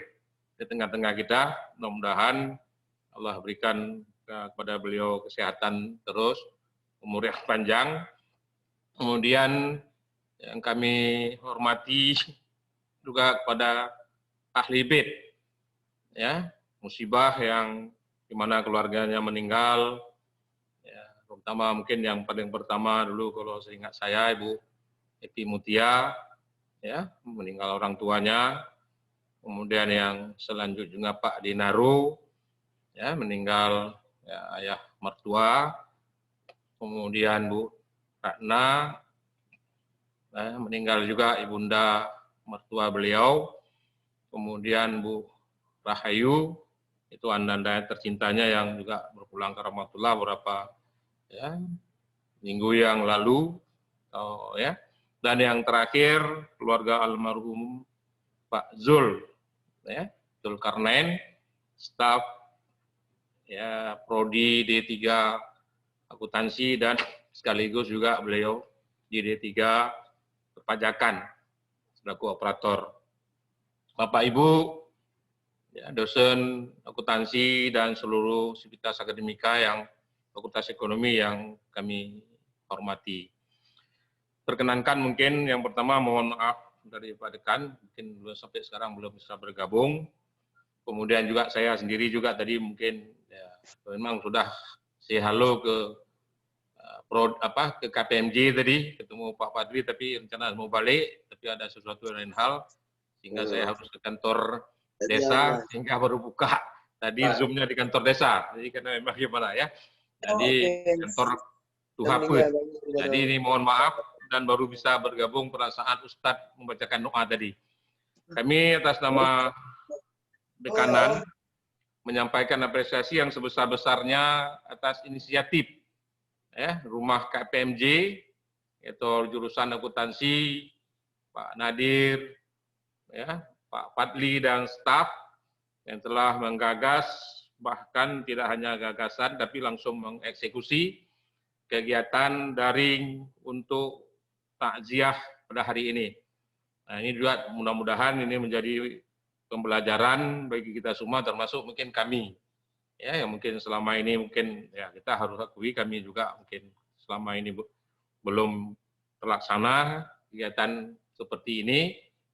di tengah-tengah kita. Mudah-mudahan Allah berikan kepada beliau kesehatan terus, umur yang panjang. Kemudian yang kami hormati juga kepada ahli BIN, ya, musibah yang di mana keluarganya meninggal, ya, terutama mungkin yang paling pertama dulu kalau seingat saya Ibu Epi Mutia, ya, meninggal orang tuanya. Kemudian yang selanjutnya juga Pak Dinaru, ya, meninggal ya, ayah mertua. Kemudian Bu Ratna, ya, meninggal juga ibunda mertua beliau. Kemudian Bu Rahayu, itu anda tercintanya yang juga berpulang ke rahmatullah beberapa ya, minggu yang lalu. Ya. Dan yang terakhir keluarga almarhum Pak Zul, ya, Zulkarnain, staf ya prodi D3 akuntansi dan sekaligus juga beliau di D3 perpajakan selaku operator. Bapak Ibu, ya, dosen akuntansi dan seluruh sivitas akademika yang Fakultas Ekonomi yang kami hormati. Perkenankan mungkin yang pertama mohon maaf dari Pak Dekan, mungkin belum sampai sekarang belum bisa bergabung. Kemudian juga saya sendiri juga tadi mungkin ya, memang sudah say halo ke ke KPMG tadi, ketemu Pak Fadli tapi rencana mau balik, tapi ada sesuatu lain hal sehingga saya harus ke kantor desa sehingga baru buka tadi Zoom-nya di kantor desa. Jadi karena memang gimana ya. Jadi kantor Tuhaput. Jadi ini mohon maaf dan baru bisa bergabung pada saat Ustadz membacakan doa tadi. Kami atas nama dekanan menyampaikan apresiasi yang sebesar-besarnya atas inisiatif ya, Rumah KPMG, yaitu jurusan akuntansi, Pak Nadir, ya, Pak Fadli dan staf yang telah menggagas, bahkan tidak hanya gagasan, tapi langsung mengeksekusi kegiatan daring untuk takziah pada hari ini. Nah, ini juga mudah-mudahan ini menjadi pembelajaran bagi kita semua, termasuk mungkin kami, ya, yang mungkin selama ini mungkin ya kita harus akui kami juga mungkin selama ini belum terlaksana kegiatan seperti ini.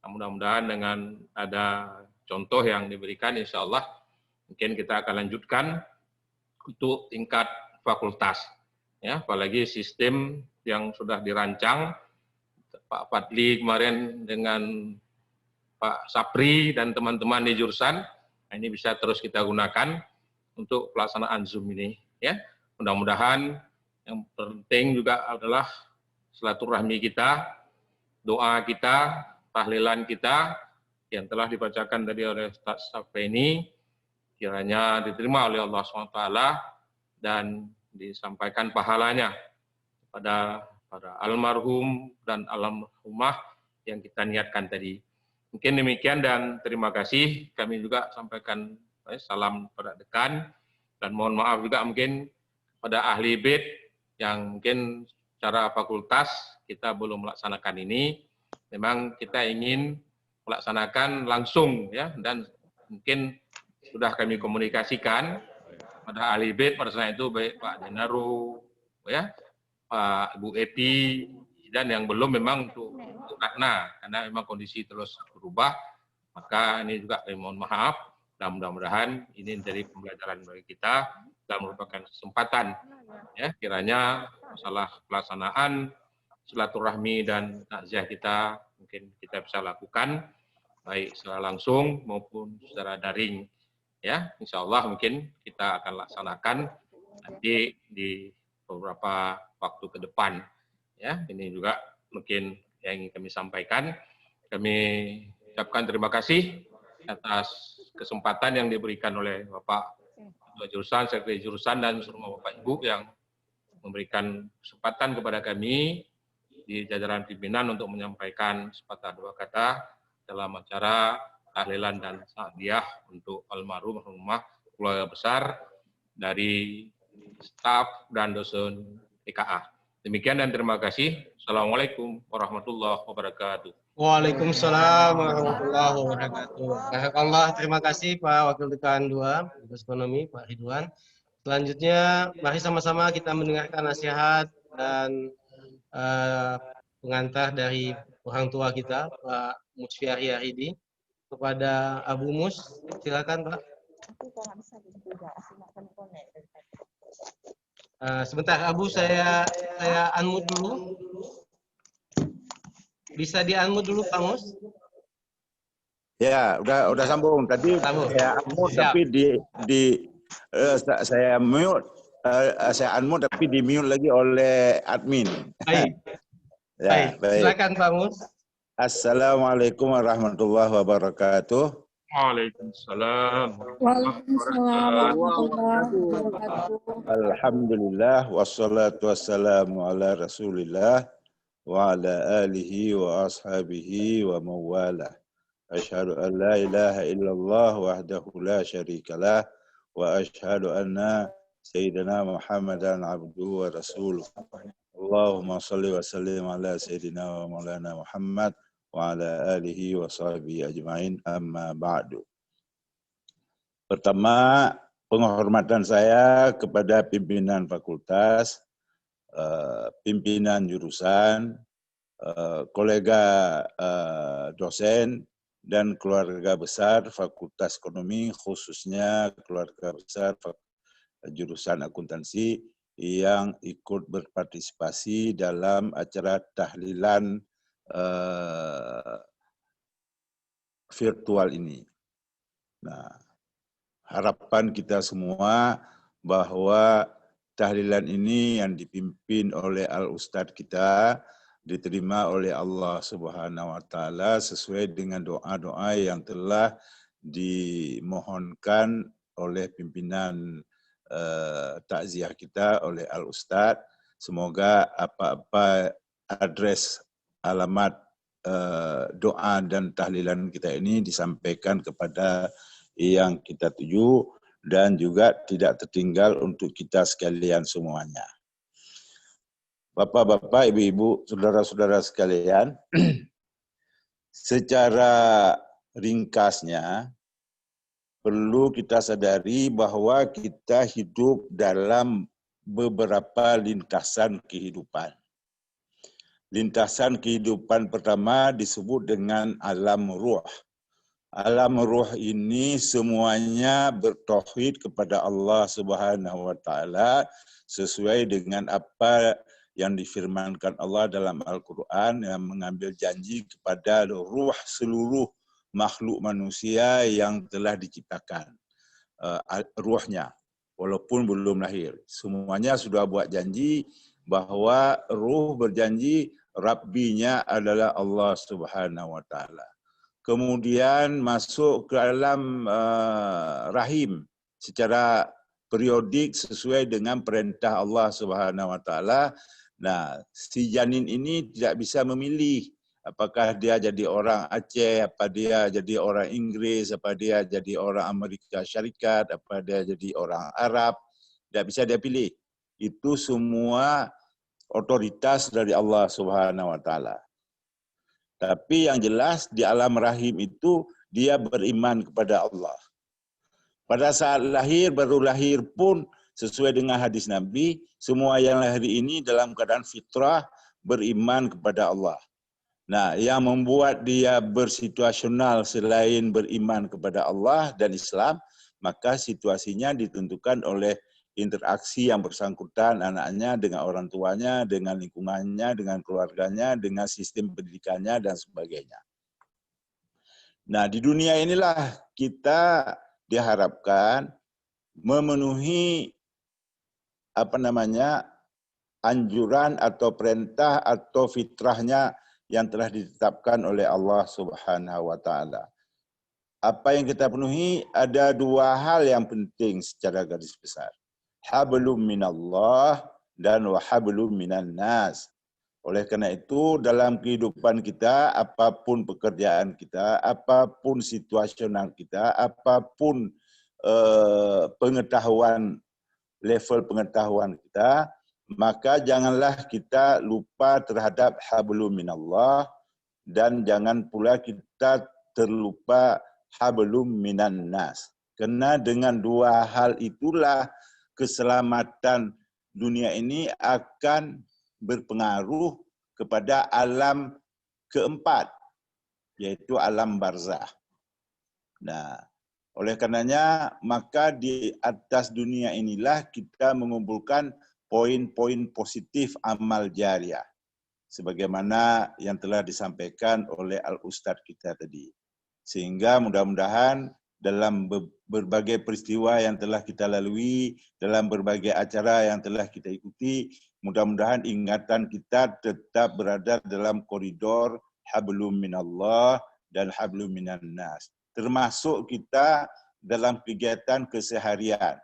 Nah, mudah-mudahan dengan ada contoh yang diberikan, insya Allah mungkin kita akan lanjutkan untuk tingkat fakultas. Ya, apalagi sistem yang sudah dirancang Pak Fadli kemarin dengan Pak Sapri dan teman-teman di jurusan, nah ini bisa terus kita gunakan untuk pelaksanaan Zoom ini. Ya, mudah-mudahan yang penting juga adalah silaturahmi kita, doa kita, tahlilan kita yang telah dibacakan tadi oleh Ustaz Sapri ini kiranya diterima oleh Allah SWT dan disampaikan pahalanya pada almarhum dan almarhumah yang kita niatkan tadi. Mungkin demikian dan terima kasih. Kami juga sampaikan salam pada dekan dan mohon maaf juga mungkin pada ahli bid yang mungkin secara fakultas kita belum melaksanakan ini. Memang kita ingin melaksanakan langsung ya, dan mungkin sudah kami komunikasikan pada ahli bid pada saat itu baik Pak Dinaru ya, Pak Ibu Epi, dan yang belum memang untuk Ratna karena memang kondisi terus berubah, maka ini juga kami mohon maaf dan mudah-mudahan ini menjadi pembelajaran bagi kita dan merupakan kesempatan ya, kiranya masalah pelaksanaan silaturahmi dan takziah kita mungkin kita bisa lakukan baik secara langsung maupun secara daring ya, insya Allah mungkin kita akan laksanakan nanti di beberapa waktu ke depan ya. Ini juga mungkin yang ingin kami sampaikan. Kami ucapkan terima kasih atas kesempatan yang diberikan oleh Bapak Ketua Jurusan, Sekretari Jurusan dan semua Bapak Ibu yang memberikan kesempatan kepada kami di jajaran pimpinan untuk menyampaikan sepatah dua kata dalam acara tahlilan dan takziah untuk almarhum rumah keluarga besar dari staf dan dosen PKA. Demikian dan terima kasih. Assalamualaikum warahmatullahi wabarakatuh. Waalaikumsalam warahmatullahi wabarakatuh. Alhamdulillah, terima kasih Pak Wakil Dekan 2 Fakultas Ekonomi, Pak Ridwan. Selanjutnya, mari sama-sama kita mendengarkan nasihat dan pengantar dari orang tua kita, Pak Musfiari Aridi, kepada Abu Mus. Silakan Pak. Sebentar Abu, saya unmute dulu. Bisa di-unmute dulu Pak Mus? Ya, udah sambung. Tadi Sambung. saya unmute Siap. tapi saya mute, saya unmute tapi di mute lagi oleh admin. Baik. Ya, baik. Silakan Pak Mus. Assalamualaikum warahmatullahi wabarakatuh. Waalaikumsalam. Waalaikumsalam warahmatullahi wabarakatuh. Alhamdulillah wassalatu wassalamu ala Rasulillah wa ala alihi wa ashabihi wa mawala. Asyhadu an la ilaha illallah wahdahu la syarikalah wa asyhadu anna sayyidina Muhammadan abduhu wa rasuluh. Allahumma salli wa sallim ala sayyidina wa maulana Muhammad wa ala alihi wa sahbihi ajma'in, amma ba'du. Pertama, penghormatan saya kepada pimpinan fakultas, pimpinan jurusan, kolega dosen, dan keluarga besar Fakultas Ekonomi, khususnya keluarga besar jurusan akuntansi yang ikut berpartisipasi dalam acara tahlilan virtual ini. Nah, harapan kita semua bahwa tahlilan ini yang dipimpin oleh Al-Ustadz kita diterima oleh Allah Subhanahu wa Ta'ala sesuai dengan doa-doa yang telah dimohonkan oleh pimpinan takziah kita oleh Al-Ustadz. Semoga apa-apa address alamat doa dan tahlilan kita ini disampaikan kepada yang kita tuju dan juga tidak tertinggal untuk kita sekalian semuanya. Bapak-bapak, ibu-ibu, saudara-saudara sekalian, secara ringkasnya perlu kita sadari bahwa kita hidup dalam beberapa lintasan kehidupan. Lintasan kehidupan pertama disebut dengan alam ruh. Alam ruh ini semuanya bertauhid kepada Allah Subhanahu wa Ta'ala sesuai dengan apa yang difirmankan Allah dalam Al-Quran yang mengambil janji kepada ruh seluruh makhluk manusia yang telah diciptakan. Ruhnya, walaupun belum lahir. Semuanya sudah buat janji bahwa ruh berjanji Rabbinya adalah Allah Subhanahu wa Ta'ala. Kemudian masuk ke dalam rahim secara periodik sesuai dengan perintah Allah Subhanahu wa Ta'ala. Nah, si janin ini tidak bisa memilih apakah dia jadi orang Aceh, apa dia jadi orang Inggris, apa dia jadi orang Amerika Syarikat, apa dia jadi orang Arab. Tidak bisa dia pilih. Itu semua otoritas dari Allah Subhanahu wa Ta'ala. Tapi yang jelas di alam rahim itu dia beriman kepada Allah. Pada saat lahir, baru lahir pun sesuai dengan hadis Nabi, semua yang lahir ini dalam keadaan fitrah beriman kepada Allah. Nah, yang membuat dia bersituasional selain beriman kepada Allah dan Islam, maka situasinya ditentukan oleh interaksi yang bersangkutan anaknya dengan orang tuanya, dengan lingkungannya, dengan keluarganya, dengan sistem pendidikannya, dan sebagainya. Nah, di dunia inilah kita diharapkan memenuhi anjuran atau perintah atau fitrahnya yang telah ditetapkan oleh Allah Subhanahu wa Ta'ala. Apa yang kita penuhi ada dua hal yang penting secara garis besar. Hablum minallah dan wa hablum minan nas. Oleh karena itu dalam kehidupan kita, apapun pekerjaan kita, apapun situasional kita, apapun pengetahuan, level pengetahuan kita, maka janganlah kita lupa terhadap hablum minallah dan jangan pula kita terlupa hablum minan nas. Karena dengan dua hal itulah keselamatan dunia ini akan berpengaruh kepada alam keempat, yaitu alam barzah. Nah, Oleh karenanya, maka di atas dunia inilah kita mengumpulkan poin-poin positif amal jariah. Sebagaimana yang telah disampaikan oleh Al-Ustadz kita tadi. Sehingga mudah-mudahan dalam berbagai peristiwa yang telah kita lalui, dalam berbagai acara yang telah kita ikuti, mudah-mudahan ingatan kita tetap berada dalam koridor hablum minallah dan hablum minan nas. Termasuk kita dalam kegiatan keseharian.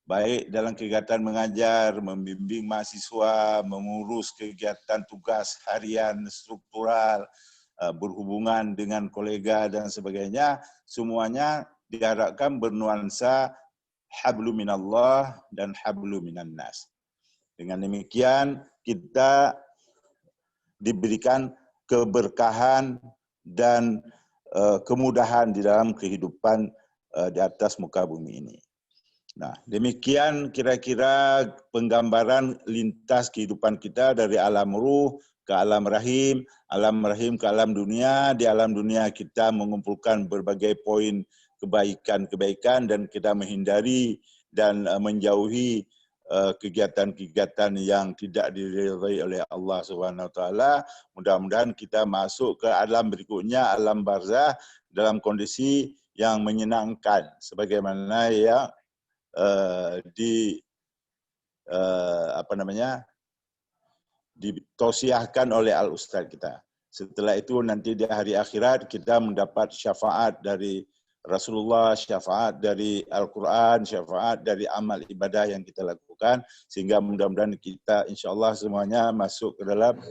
Baik dalam kegiatan mengajar, membimbing mahasiswa, mengurus kegiatan tugas harian struktural, berhubungan dengan kolega dan sebagainya, semuanya diharapkan bernuansa hablum minallah dan hablum minan nas. Dengan demikian kita diberikan keberkahan dan kemudahan di dalam kehidupan di atas muka bumi ini. Nah, demikian kira-kira penggambaran lintas kehidupan kita dari alam ruh ke alam rahim ke alam dunia. Di alam dunia kita mengumpulkan berbagai poin kebaikan-kebaikan dan kita menghindari dan menjauhi kegiatan-kegiatan yang tidak diridhai oleh Allah Subhanahu wa taala. Mudah-mudahan kita masuk ke alam berikutnya, alam barzah, dalam kondisi yang menyenangkan sebagaimana yang ditausiahkan oleh Al-Ustadz kita. Setelah itu nanti di hari akhirat kita mendapat syafaat dari Rasulullah, syafaat dari Al-Quran, syafaat dari amal ibadah yang kita lakukan, sehingga mudah-mudahan kita insya Allah semuanya masuk ke dalam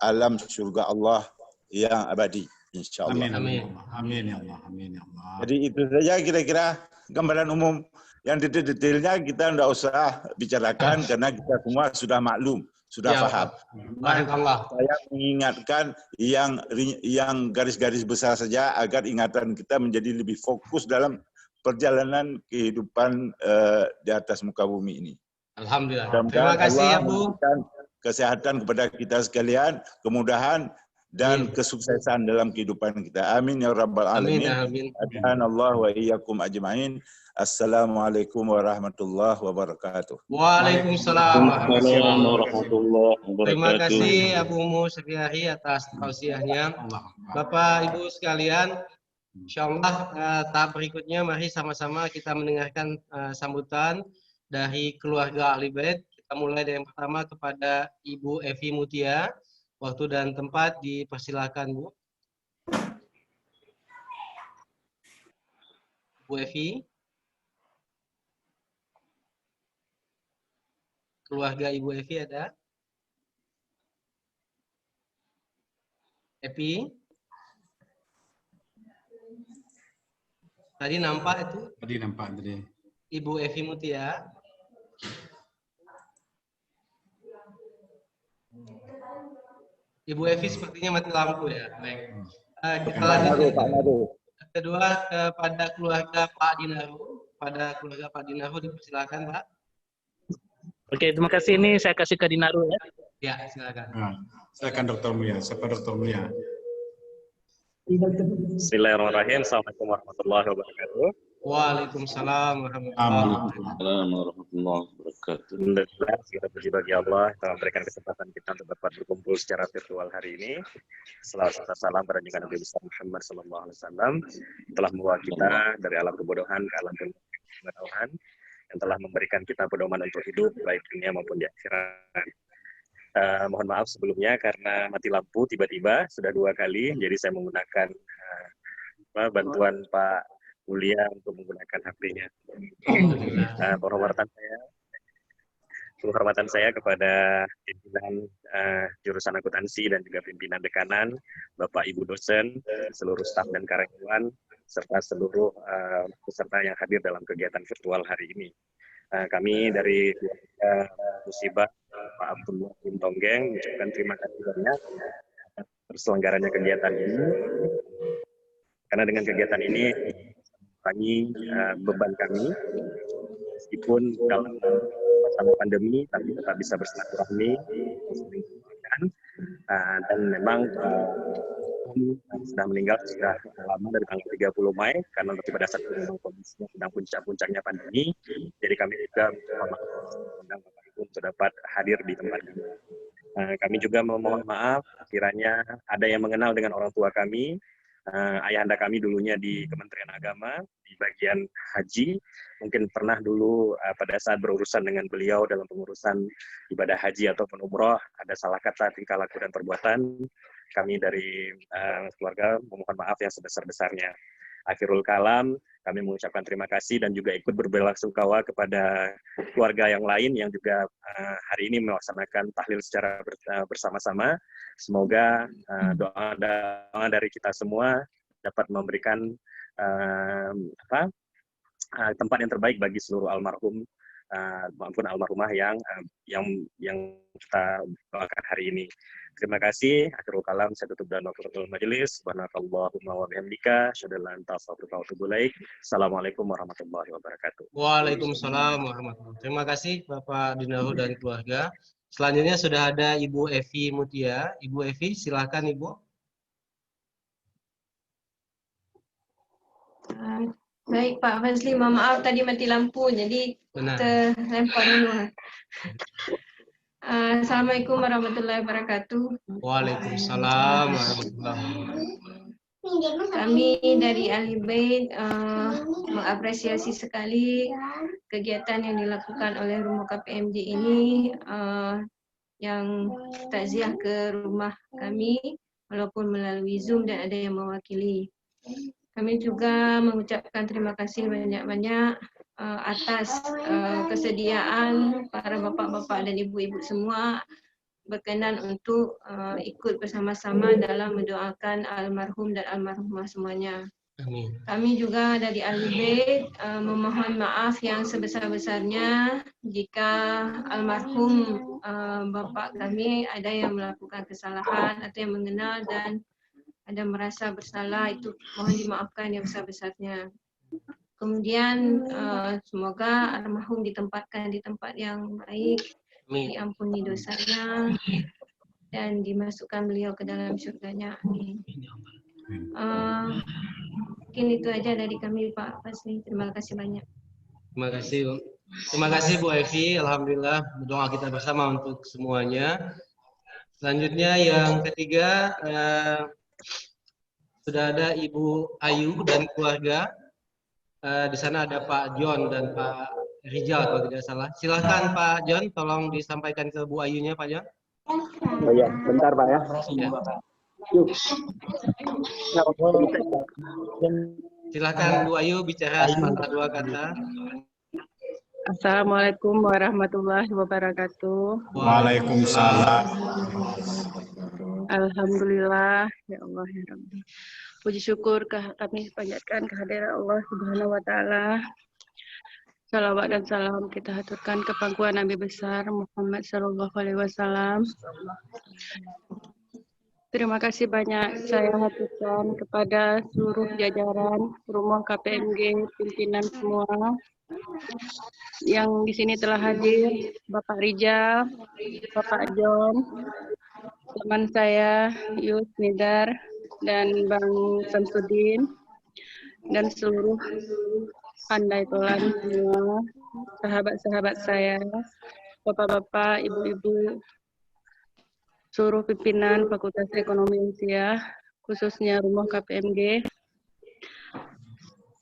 alam surga Allah yang abadi. Insya Allah. Amin. Amin ya Allah. Amin ya Allah. Jadi itu saja kira-kira gambaran umum. Yang detail-detailnya kita tidak usah bicarakan karena kita semua sudah maklum, sudah paham. Saya mengingatkan yang garis-garis besar saja agar ingatan kita menjadi lebih fokus dalam perjalanan kehidupan di atas muka bumi ini. Alhamdulillah. Terima kasih ya Bu. Kesehatan kepada kita sekalian, kemudahan dan kesuksesan dalam kehidupan kita. Amin ya rabbal alamin. Amin. Allah wa iyyakum ajma'in. Assalamualaikum warahmatullahi wabarakatuh. Waalaikumsalam warahmatullahi wabarakatuh. Terima kasih Abu Musyafi'i atas tausiahnya. Bapak Ibu sekalian, insyaallah tahap berikutnya mari sama-sama kita mendengarkan sambutan dari keluarga Ahli Bait. Kita mulai dari yang pertama kepada Ibu Evi Mutia. Waktu dan tempat dipersilakan, Bu. Bu Evi. Keluarga Ibu Evi ada? Evi? Tadi nampak itu? Tadi nampak tadi. Ibu Evi Mutia. Ibu Evi sepertinya mati lampu ya. Baik. Kita lanjut. Kedua kepada keluarga Pak Dinaru. Pada keluarga Pak Dinaru dipersilakan, Pak. Oke, terima kasih. Ini saya kasih ke Dinaru ya. Ya, silakan. Silakan Dr. Mulia. Siapa Dr. Mulia? Bismillahirrahmanirrahim. Assalamualaikum warahmatullahi wabarakatuh. Waalaikumsalam warahmatullahi wabarakatuh. Alhamdulillah, segala puji bagi Allah telah memberikan kesempatan kita untuk dapat berkumpul secara virtual hari ini. Salawat salam pada junjungan Nabi besar Muhammad SAW telah membawa kita dari alam kebodohan ke alam kebodohan, yang telah memberikan kita pedoman untuk hidup baik dunia maupun di akhirat. Mohon maaf sebelumnya karena mati lampu tiba-tiba sudah 2 kali, jadi saya menggunakan bantuan Pak Mulia untuk menggunakan HP-nya. Penghormatan saya kepada pimpinan jurusan akuntansi dan juga pimpinan dekanan, Bapak Ibu dosen, seluruh staf dan karyawan, serta seluruh peserta yang hadir dalam kegiatan virtual hari ini. Kami dari Musibah Pak Abdullah bin Tonggeng mengucapkan terima kasih banyak atas terselenggaranya kegiatan ini. Karena dengan kegiatan ini kami beban kami, meskipun dalam masa pandemi, tapi tetap bisa bersilaturahmi, dan memang almarhum sudah meninggal sudah lama dari tanggal 30 Mei karena pada saat itu memang kondisinya sedang puncak-puncaknya pandemi. Jadi kami juga mengundang Bapak Ibu untuk dapat hadir di tempat ini. Kami juga memohon maaf kiranya ada yang mengenal dengan orang tua kami. Ayahanda kami dulunya di Kementerian Agama di bagian haji, mungkin pernah dulu pada saat berurusan dengan beliau dalam pengurusan ibadah haji ataupun umroh ada salah kata, tingkah laku dan perbuatan. Kami dari keluarga memohon maaf yang sebesar-besarnya. Akhirul kalam, kami mengucapkan terima kasih dan juga ikut berbelasungkawa kepada keluarga yang lain yang juga hari ini melaksanakan tahlil secara bersama-sama. Semoga doa dari kita semua dapat memberikan tempat yang terbaik bagi seluruh almarhum maupun almarhumah yang kita doakan hari ini. Terima kasih. Akhirul kalam, saya tutup dan nafaratul majelis. Subhanakallahumma wa bihamdika, asyhadu an la ilaha illa anta, astaghfiruka wa atubu ilaik. Assalamualaikum warahmatullahi wabarakatuh. Waalaikumsalam warahmatullahi wabarakatuh. Terima kasih Bapak Dinahu dan keluarga. Selanjutnya sudah ada Ibu Evi Mutia. Ibu Evi, silakan Ibu. Baik Pak Fazli, mohon maaf tadi mati lampu, jadi terlempar dulu. Assalamualaikum warahmatullahi wabarakatuh. Waalaikumsalam warahmatullahi wabarakatuh. Kami dari Ahli Bait mengapresiasi sekali kegiatan yang dilakukan oleh Rumah KPMG ini, yang takziah ke rumah kami walaupun melalui Zoom dan ada yang mewakili. Kami juga mengucapkan terima kasih banyak-banyak atas kesediaan para bapak-bapak dan ibu-ibu semua berkenan untuk ikut bersama-sama dalam mendoakan almarhum dan almarhumah semuanya. Amin. Kami juga dari Ahli Bait memohon maaf yang sebesar-besarnya jika almarhum bapak kami ada yang melakukan kesalahan atau yang mengenal dan ada merasa bersalah, itu mohon dimaafkan yang besar-besarnya. Kemudian semoga almarhum ditempatkan di tempat yang baik, diampuni dosanya dan dimasukkan beliau ke dalam syurganya. Amin. Mungkin itu aja dari kami Pak Fazli. Terima kasih banyak. Terima kasih Bu. Terima kasih Bu Evi. Alhamdulillah berdoa kita bersama untuk semuanya. Selanjutnya yang ketiga sudah ada Ibu Ayu dan keluarga. Di sana ada Pak John dan Pak Rijal kalau tidak salah. Silahkan Pak John, tolong disampaikan ke Bu Ayunya Pak John. Oh ya, bentar Pak ya. Silahkan Bu Ayu bicara dua kata. Assalamualaikum warahmatullahi wabarakatuh. Waalaikumsalam. Alhamdulillah, ya Allah ya Rabbi. Puji syukur kami panjatkan kehadiran Allah Subhanahu wa taala. Salawat dan salam kita haturkan ke pangkuan Nabi besar Muhammad sallallahu alaihi wasallam. Terima kasih banyak saya haturkan kepada seluruh jajaran Rumah KPMG, pimpinan semua yang di sini telah hadir, Bapak Rijal, Bapak John, teman saya Yus Nidar dan Bang Samsudin dan seluruh pandai tolan semua, sahabat-sahabat saya, bapak-bapak, ibu-ibu, seluruh pimpinan Fakultas Ekonomi Unsia, khususnya Rumah KPMG.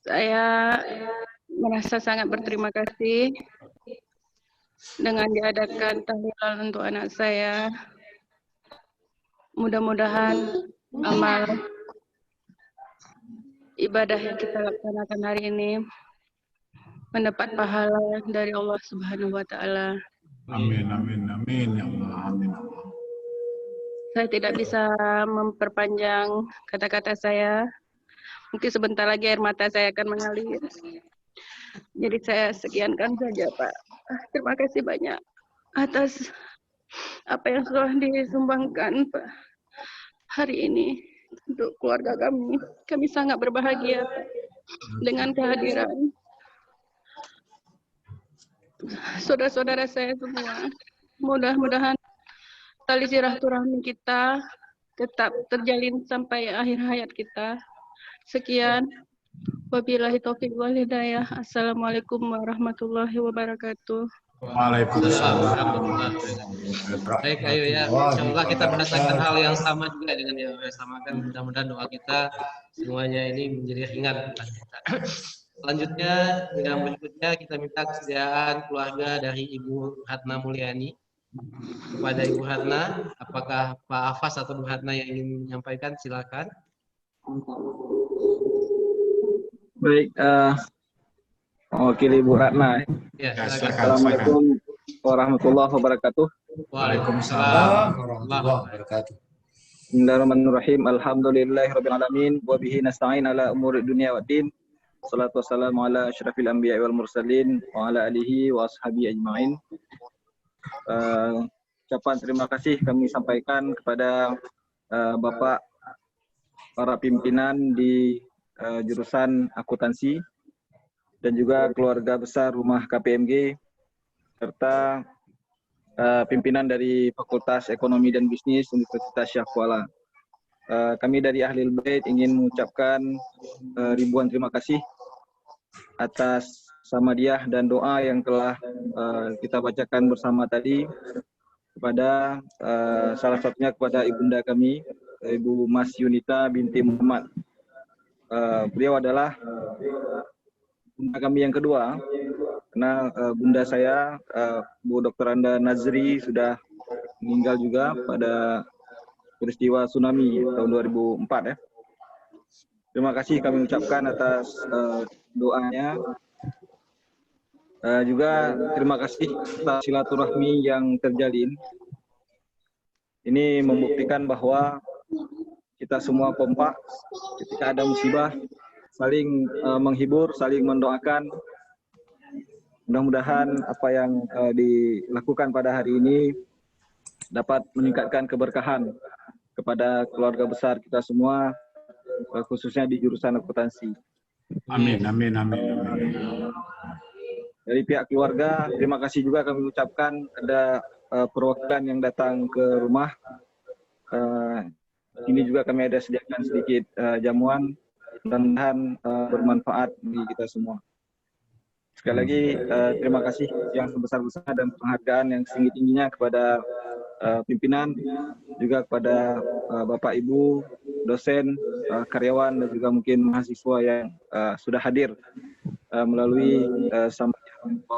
Saya merasa sangat berterima kasih dengan diadakan tahlilan untuk anak saya. Mudah-mudahan amal ibadah yang kita laksanakan hari ini mendapat pahala dari Allah Subhanahu wa taala. Amin, amin, amin, ya Allah, amin. Saya tidak bisa memperpanjang kata-kata saya. Mungkin sebentar lagi air mata saya akan mengalir. Jadi saya sekiankan saja, Pak. Terima kasih banyak atas apa yang sudah disumbangkan Pak hari ini untuk keluarga kami. Kami sangat berbahagia dengan kehadiran saudara-saudara saya semua. Mudah-mudahan tali silaturahmi kita tetap terjalin sampai akhir hayat kita. Sekian. Wabillahi taufiq wal hidayah. Assalamualaikum warahmatullahi wabarakatuh. Waalaikumsalam. Baik, ayo ya. Insyaallah kita merasakan hal yang sama juga dengan yang saya samakan. Mudah-mudahan doa kita semuanya ini menjadi ringan bukan kita. Selanjutnya, yang berikutnya kita minta kesediaan keluarga dari Ibu Ratna Mulyani. Kepada Ibu Ratna, apakah Pak Hafaz atau Bu Ratna yang ingin menyampaikan? Silakan. Baik, mewakili Bu Ratna. Ya, Assalamualaikum warahmatullahi wabarakatuh. Waalaikumsalam warahmatullahi wabarakatuh. Bismillahirrahmanirrahim. Alhamdulillahirabbil alamin wa bihi nasta'in ala umuri dunya waddin. Salatu wassalamu ala asyrafil anbiya'i wal mursalin wa ala alihi wa ashabihi ajmain. Ucapan terima kasih kami sampaikan kepada Bapak para pimpinan di jurusan akuntansi dan juga keluarga besar Rumah KPMG serta pimpinan dari Fakultas Ekonomi dan Bisnis Universitas Syah Kuala. Kami dari Ahlul Bait ingin mengucapkan ribuan terima kasih atas samadiah dan doa yang telah kita bacakan bersama tadi kepada salah satunya kepada ibunda kami, Ibu Mas Yunita binti Muhammad. Beliau adalah bunda kami yang kedua, karena bunda saya, Bu Dr. Anda Nazri, sudah meninggal juga pada peristiwa tsunami tahun 2004 ya. Terima kasih kami ucapkan atas doanya. Juga terima kasih atas silaturahmi yang terjalin. Ini membuktikan bahwa kita semua kompak ketika ada musibah, saling menghibur, saling mendoakan. Mudah-mudahan apa yang dilakukan pada hari ini dapat meningkatkan keberkahan kepada keluarga besar kita semua, khususnya di jurusan akuntansi. Amin, amin, amin. Dari pihak keluarga, terima kasih juga kami ucapkan ada perwakilan yang datang ke rumah. Ini juga kami ada sediakan sedikit jamuan, mudah-mudahan bermanfaat bagi kita semua. Sekali lagi terima kasih yang sebesar-besarnya dan penghargaan yang setinggi-tingginya kepada pimpinan, juga kepada Bapak Ibu, dosen, karyawan, dan juga mungkin mahasiswa yang sudah hadir melalui sambutan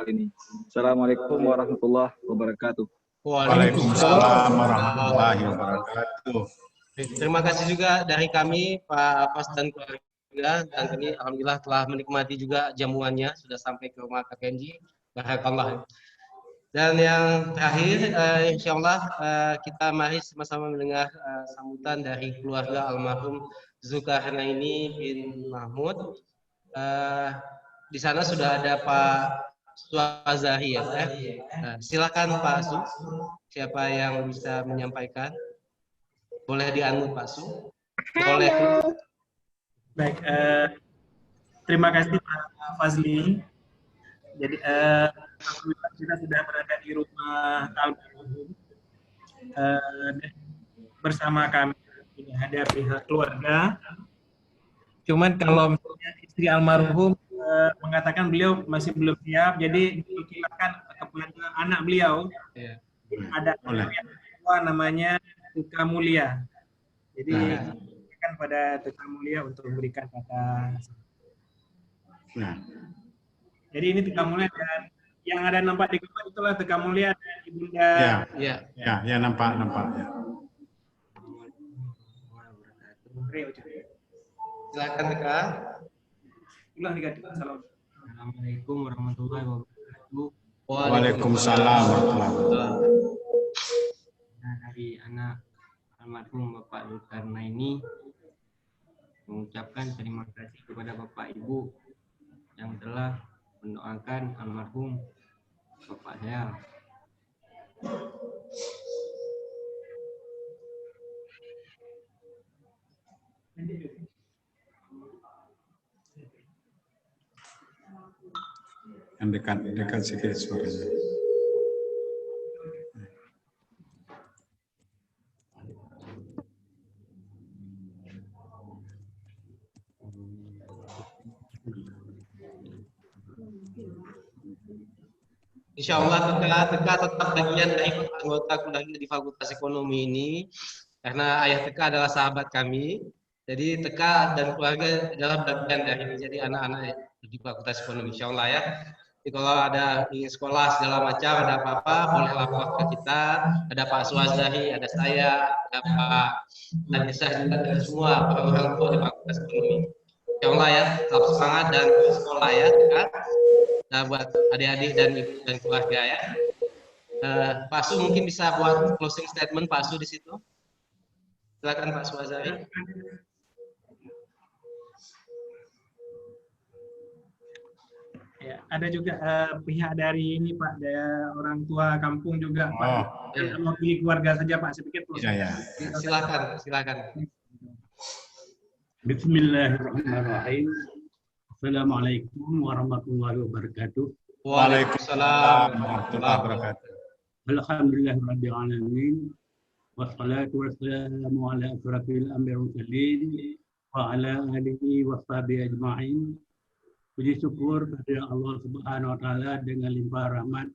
ini. Assalamualaikum warahmatullahi wabarakatuh. Waalaikumsalam warahmatullahi wabarakatuh. Terima kasih juga dari kami Pak Hafaz dan keluarga, dan kami alhamdulillah telah menikmati juga jamuannya sudah sampai ke rumah KPMG. Barakallah. Dan yang terakhir, insyaallah kita mari sama-sama mendengar sambutan dari keluarga almarhum Zulkarnaini bin Mahmud. Di sana sudah ada Pak Suazari ya, Pak. Silakan Pak Su. Siapa yang bisa menyampaikan? Boleh di-unmute Pak Su. Boleh. Baik, terima kasih Pak Fazli. Jadi kita sudah berada di rumah almarhum bersama kami, ada pihak keluarga. Cuman kalau misalnya istri almarhum mengatakan beliau masih belum siap, jadi dipersilakan kepada anak beliau. Ada yang tua namanya Tuka Mulia. Jadi kan pada Tuka Mulia untuk memberikan kata. Jadi ini Tuka Mulia, dan yang ada nampak di gambar itulah Tuka Mulia dan ibunda. Ya, nampak ya. Silakan Tuka. Assalamualaikum warahmatullahi wabarakatuh. Waalaikumsalam warahmatullahi wabarakatuh. Dari anak almarhum Bapak Zulkarnaini mengucapkan terima kasih kepada Bapak Ibu yang telah mendoakan almarhum Bapak saya. Yang dekat sedikit suaranya. Insya Allah Teka tetap bagian dari anggota keluarga di Fakultas Ekonomi ini, karena ayah Teka adalah sahabat kami. Jadi Teka dan keluarga adalah bagian dari menjadi anak-anak di Fakultas Ekonomi, Insya Allah ya. Jadi kalau ada ingin sekolah segala macam, ada apa-apa, boleh lapor ke kita. Ada Pak Suwazahi, ada saya, ada Pak Nadisah juga, dan semua orang-orang tua di Fakultas Ekonomi. Insya Allah ya, tetap semangat dan sekolah ya, Teka. Nah, buat adik-adik dan ibu dan keluarga ya. Pak Su mungkin bisa buat closing statement Pak Su di situ. Silakan Pak Suwazahi. Ya, ada juga pihak dari ini Pak, dari orang tua kampung juga Pak. Iya. Mewakili keluarga saja Pak, saya pikir. Ya. Silakan. Bismillahirrahmanirrahim. Assalamualaikum warahmatullahi wabarakatuh. Waalaikumsalam warahmatullahi wabarakatuh. Alhamdulillahirabbil alamin. Wassalatu wassalamu ala asyrafil anbiya'i wal mursalin wa ala alihi washabihi ajma'in. Puji syukur kepada Allah Subhanahu wa taala dengan limpah rahmat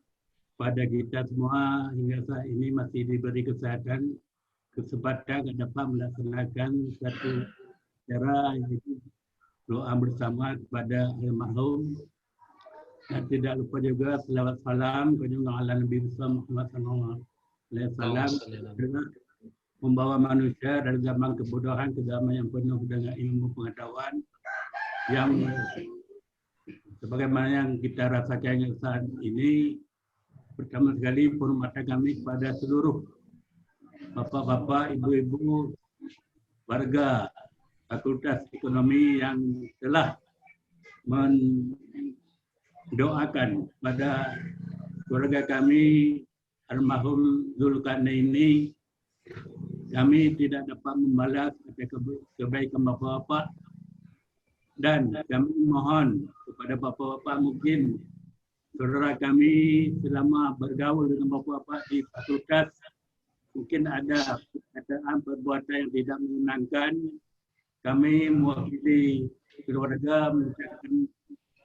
pada kita semua hingga saat ini masih diberi kesehatan, kesempatan dapat melaksanakan satu cara yaitu doa bersama kepada almarhum, dan tidak lupa juga selawat salam kunjung ala Nabi Muhammad SAW membawa manusia dari zaman kebodohan ke zaman yang penuh dengan ilmu pengetahuan yang sebagaimana yang kita rasakan saat ini. Pertama sekali penghormatan kami kepada seluruh bapak-bapak, ibu-ibu, warga Fakultas Ekonomi yang telah mendoakan pada keluarga kami almarhum Zulkarnain ini. Kami tidak dapat membalas kebaikan bapak-bapak, dan kami mohon kepada bapak-bapak, mungkin saudara kami selama bergaul dengan bapak-bapak di fakultas mungkin ada perbuatan yang tidak menyenangkan. Kami mewakili keluarga mengucapkan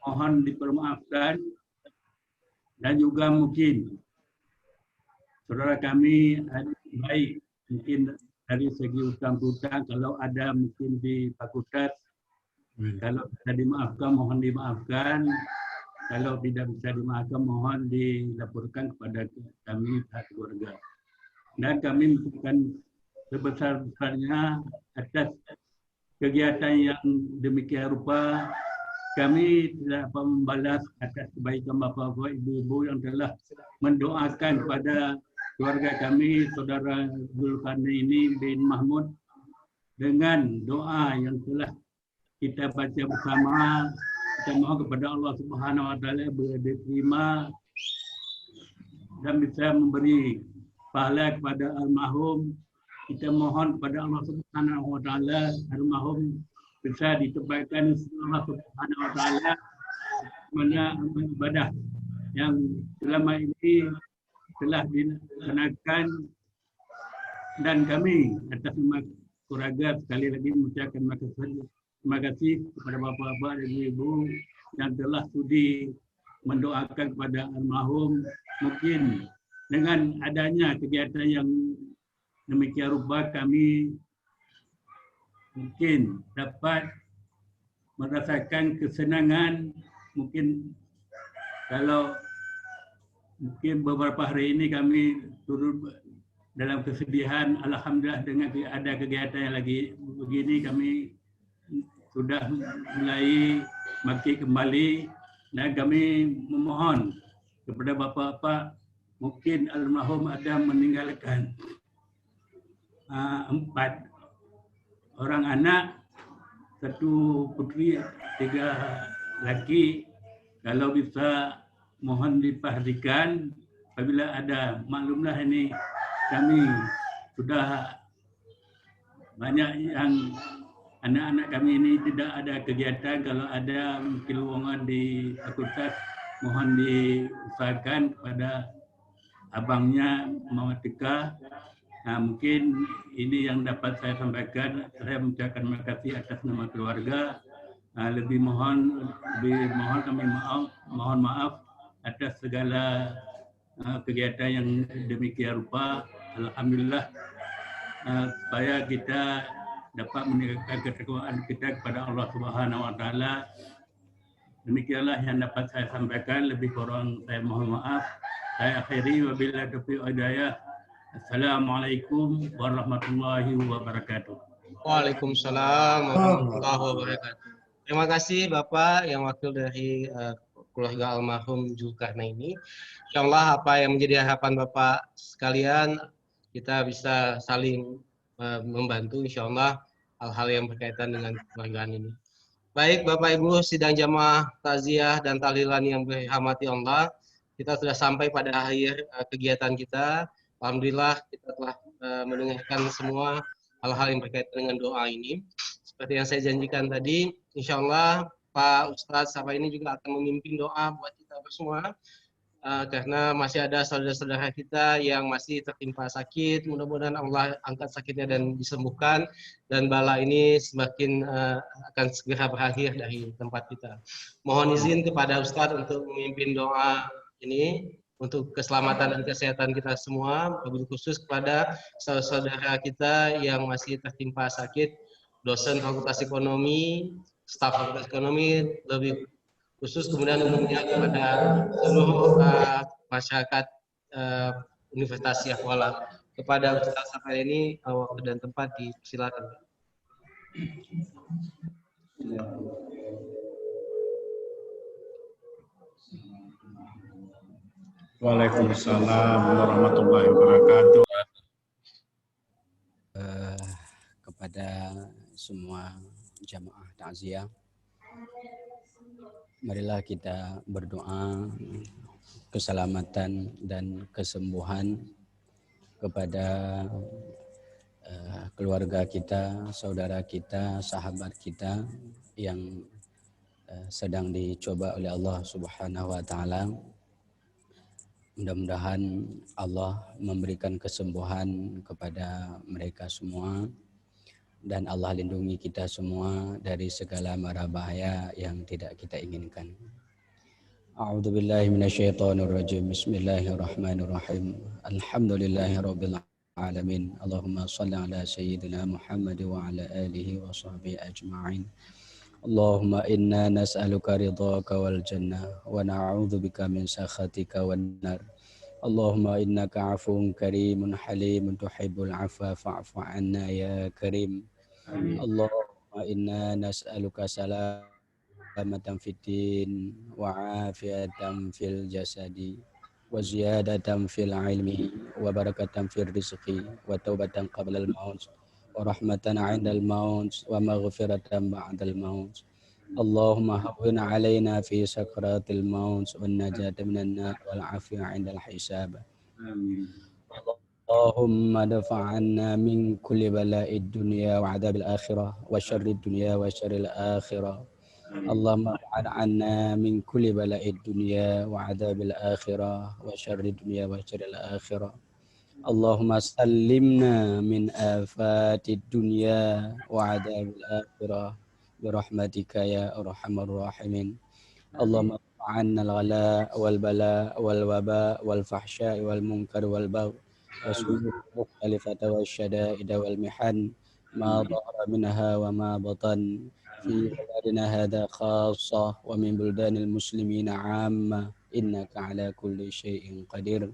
mohon dipermaafkan, dan juga mungkin saudara kami baik mungkin dari segi utang-utang kalau ada mungkin di fakultas. Kalau bisa dimaafkan, mohon dimaafkan. Kalau tidak bisa dimaafkan, mohon dilaporkan kepada kami pihak keluarga. Dan kami mengucapkan sebesar-besarnya atas kegiatan yang demikian rupa. Kami tidak dapat membalas atas kebaikan bapak-bapak, ibu-ibu yang telah mendoakan kepada keluarga kami, saudara Zulkarnain bin Mahmud, dengan doa yang telah kita baca bersama. Kita mohon kepada Allah Subhanahu wa taala diterima dan bisa memberi pahala kepada almarhum. Kita mohon kepada Allah Subhanahu wa taala almarhum bisa ditempatkan Allah Subhanahu wa taala mana ibadah yang selama ini telah dilaksanakan, dan kami atas nama keluarga sekali lagi mengucapkan terima kasih kepada bapak-bapak dan ibu yang telah sudi mendoakan kepada almarhum. Mungkin dengan adanya kegiatan yang demikian rupa, kami mungkin dapat merasakan kesenangan. Mungkin kalau mungkin beberapa hari ini kami turut dalam kesedihan, alhamdulillah dengan ada kegiatan yang lagi begini, kami sudah mulai makin kembali, dan kami memohon kepada bapak-bapak, mungkin almarhum ada meninggalkan 4 orang anak, 1 putri, 3 laki. Kalau bisa mohon diperhatikan apabila ada, maklumlah ini kami sudah banyak yang anak-anak kami ini tidak ada kegiatan. Kalau ada mungkin lowongan di fakultas, mohon diusahakan kepada abangnya Muhammad Tika. Nah, mungkin ini yang dapat saya sampaikan. Saya mengucapkan terima kasih atas nama keluarga. Lebih mohon kami mohon maaf atas segala kegiatan yang demikian rupa. Alhamdulillah, supaya kita dapat meningkatkan ketakwaan kita kepada Allah Subhanahu Wa Taala. Demikianlah yang dapat saya sampaikan. Lebih kurang saya mohon maaf. Saya akhiri wabillahi taufiq wal hidayah. Assalamualaikum warahmatullahi wabarakatuh. Waalaikumsalam warahmatullahi wabarakatuh. Terima kasih Bapak yang wakil dari keluarga almarhum Zulkarnaini. Insyaallah apa yang menjadi harapan Bapak sekalian, kita bisa saling membantu insyaallah hal-hal yang berkaitan dengan keluargaan ini. Baik Bapak Ibu sidang jamaah takziah dan tahlilan yang dirahmati Allah, kita sudah sampai pada akhir kegiatan kita. Alhamdulillah kita telah mendengarkan semua hal-hal yang berkaitan dengan doa ini. Seperti yang saya janjikan tadi, insya Allah Pak Ustadz Safa ini juga akan memimpin doa buat kita semua. Karena masih ada saudara-saudara kita yang masih tertimpa sakit. Mudah-mudahan Allah angkat sakitnya dan disembuhkan. Dan bala ini semakin akan segera berakhir dari tempat kita. Mohon izin kepada Ustadz untuk memimpin doa ini untuk keselamatan dan kesehatan kita semua, wabil khusus kepada saudara-saudara kita yang masih tertimpa sakit, dosen Fakultas Ekonomi, staf Fakultas Ekonomi, lebih khusus kemudian umumnya kepada seluruh masyarakat Universitas Yahwala. Kepada Ustaz Safa ini waktu dan tempat dipersilakan. Waalaikumsalam warahmatullahi wabarakatuh. Kepada semua jamaah takziah, marilah kita berdoa keselamatan dan kesembuhan kepada keluarga kita, saudara kita, sahabat kita yang sedang dicoba oleh Allah Subhanahu wa taala. Mudah-mudahan Allah memberikan kesembuhan kepada mereka semua dan Allah lindungi kita semua dari segala mara bahaya yang tidak kita inginkan. A'udzu billahi minasyaitonir rajim. Bismillahirrahmanirrahim. Alhamdulillahirabbil alamin. Allahumma shalli ala sayyidina Muhammad wa ala alihi wa sahbihi ajma'in. Allahumma inna nas'aluka ridhaka wal jannah wa na'udzubika min sakhatika wan nar. Allahumma innaka 'afuwun karimun halimun tuhibbul 'afwa fa'fu 'anna ya karim. Allahumma inna nas'aluka salamatan fid din wa 'afiyatan fil jasadi wa ziyadatan fil 'ilmi wa barakatan fil rizqi wa taubatan qabla al maut wa rahmatan 'indal maut wa maghfiratan ba'dal maut. Allahumma hawwin 'alaina fi sakratil maut wan najata minan nar wal 'afiyah 'indal hisab. Amin. Allahumma dafa' 'anna min kulli bala'id dunya wa 'adzabil akhirah wa syarrid dunya wa syarril akhirah. Allahumma ba'id 'anna min kulli bala'id dunya wa 'adzabil akhirah wa syarrid dunya wa syarril akhirah. Allahumma sallimna min afatid dunya wa 'adzabil akhirah birahmatika ya arhamar rahimin. Allahumma fa'anna al-ghala wal bala wal waba wal fahsya wal munkar wal bagh wasu'ul mukhalifata wasyada'ida wal mihan ma dhahara minha wa ma batan fi baladina hadha khassah wa min buldanil muslimina 'amma innaka ala kulli syai'in qadir.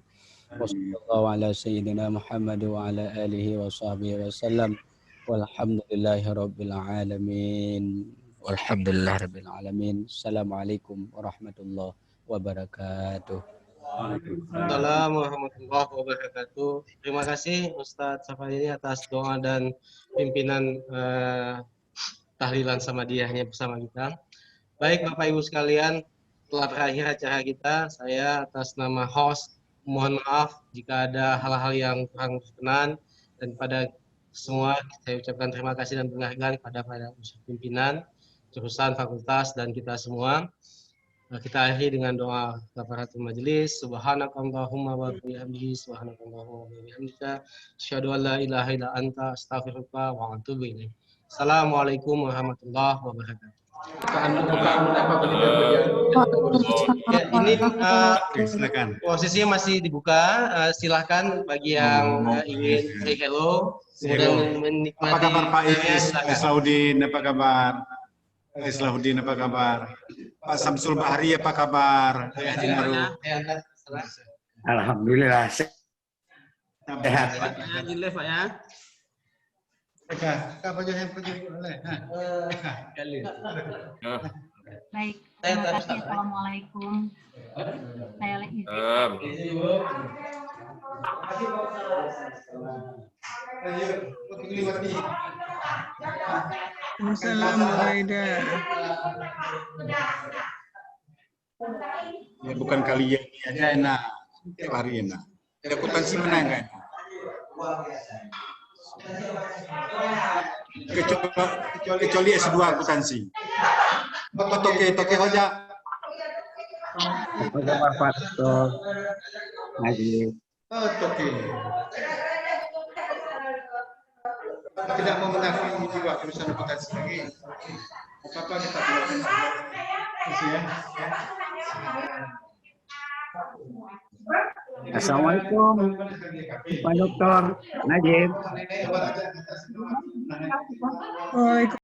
Wa sallallahu ala sayyidina Muhammad wa ala alihi wa sahbihi wa sallam. Walhamdulillahi rabbil alamin. Walhamdulillahi alamin. Assalamualaikum warahmatullahi wabarakatuh. Assalamualaikum warahmatullahi wabarakatuh. Terima kasih Ustadz Safa ini atas doa dan pimpinan tahlilan samadiyahnya bersama kita. Baik Bapak Ibu sekalian, telah berakhir acara kita. Saya atas nama host mohon maaf jika ada hal-hal yang kurang berkenan, dan pada semua saya ucapkan terima kasih dan penghargaan kepada para pimpinan, jurusan, fakultas, dan kita semua. Kita akhiri dengan doa kafaratul majelis. Subhanakallahumma wa bihamdika, subhanakallahumma wa bihamdika, asyhadu an la ilaha illa anta, astaghfiruka wa atubu ilaik. Assalamualaikum warahmatullahi wabarakatuh. Ya, ini silakan. posisinya masih dibuka. Silahkan bagi yang ingin say hello, kemudian menikmati. Apa kabar Pak Islahuddin? Apa kabar? Pak Islahuddin, apa kabar? Pak Samsul Bahari, apa kabar? Haji Naru. Alhamdulillah sehat. Haji Lev, Pak ya. Baik, terima kasih. Assalamualaikum. Saya izin. Assalamualaikum. Ya, bukan kali ini aja enak, tiap hari enak. Akuntansi mana enggak enak? Kecuali S2 akuntansi. Toke hoja. Apa kabar Pak Dr. Haji? Oh, toke. Tidak mau mengakui jiwa jurusan akuntansi lagi. Apa kita bilang? Ya. Assalamualaikum Pak Dr. Najib. Waalaikumsalam.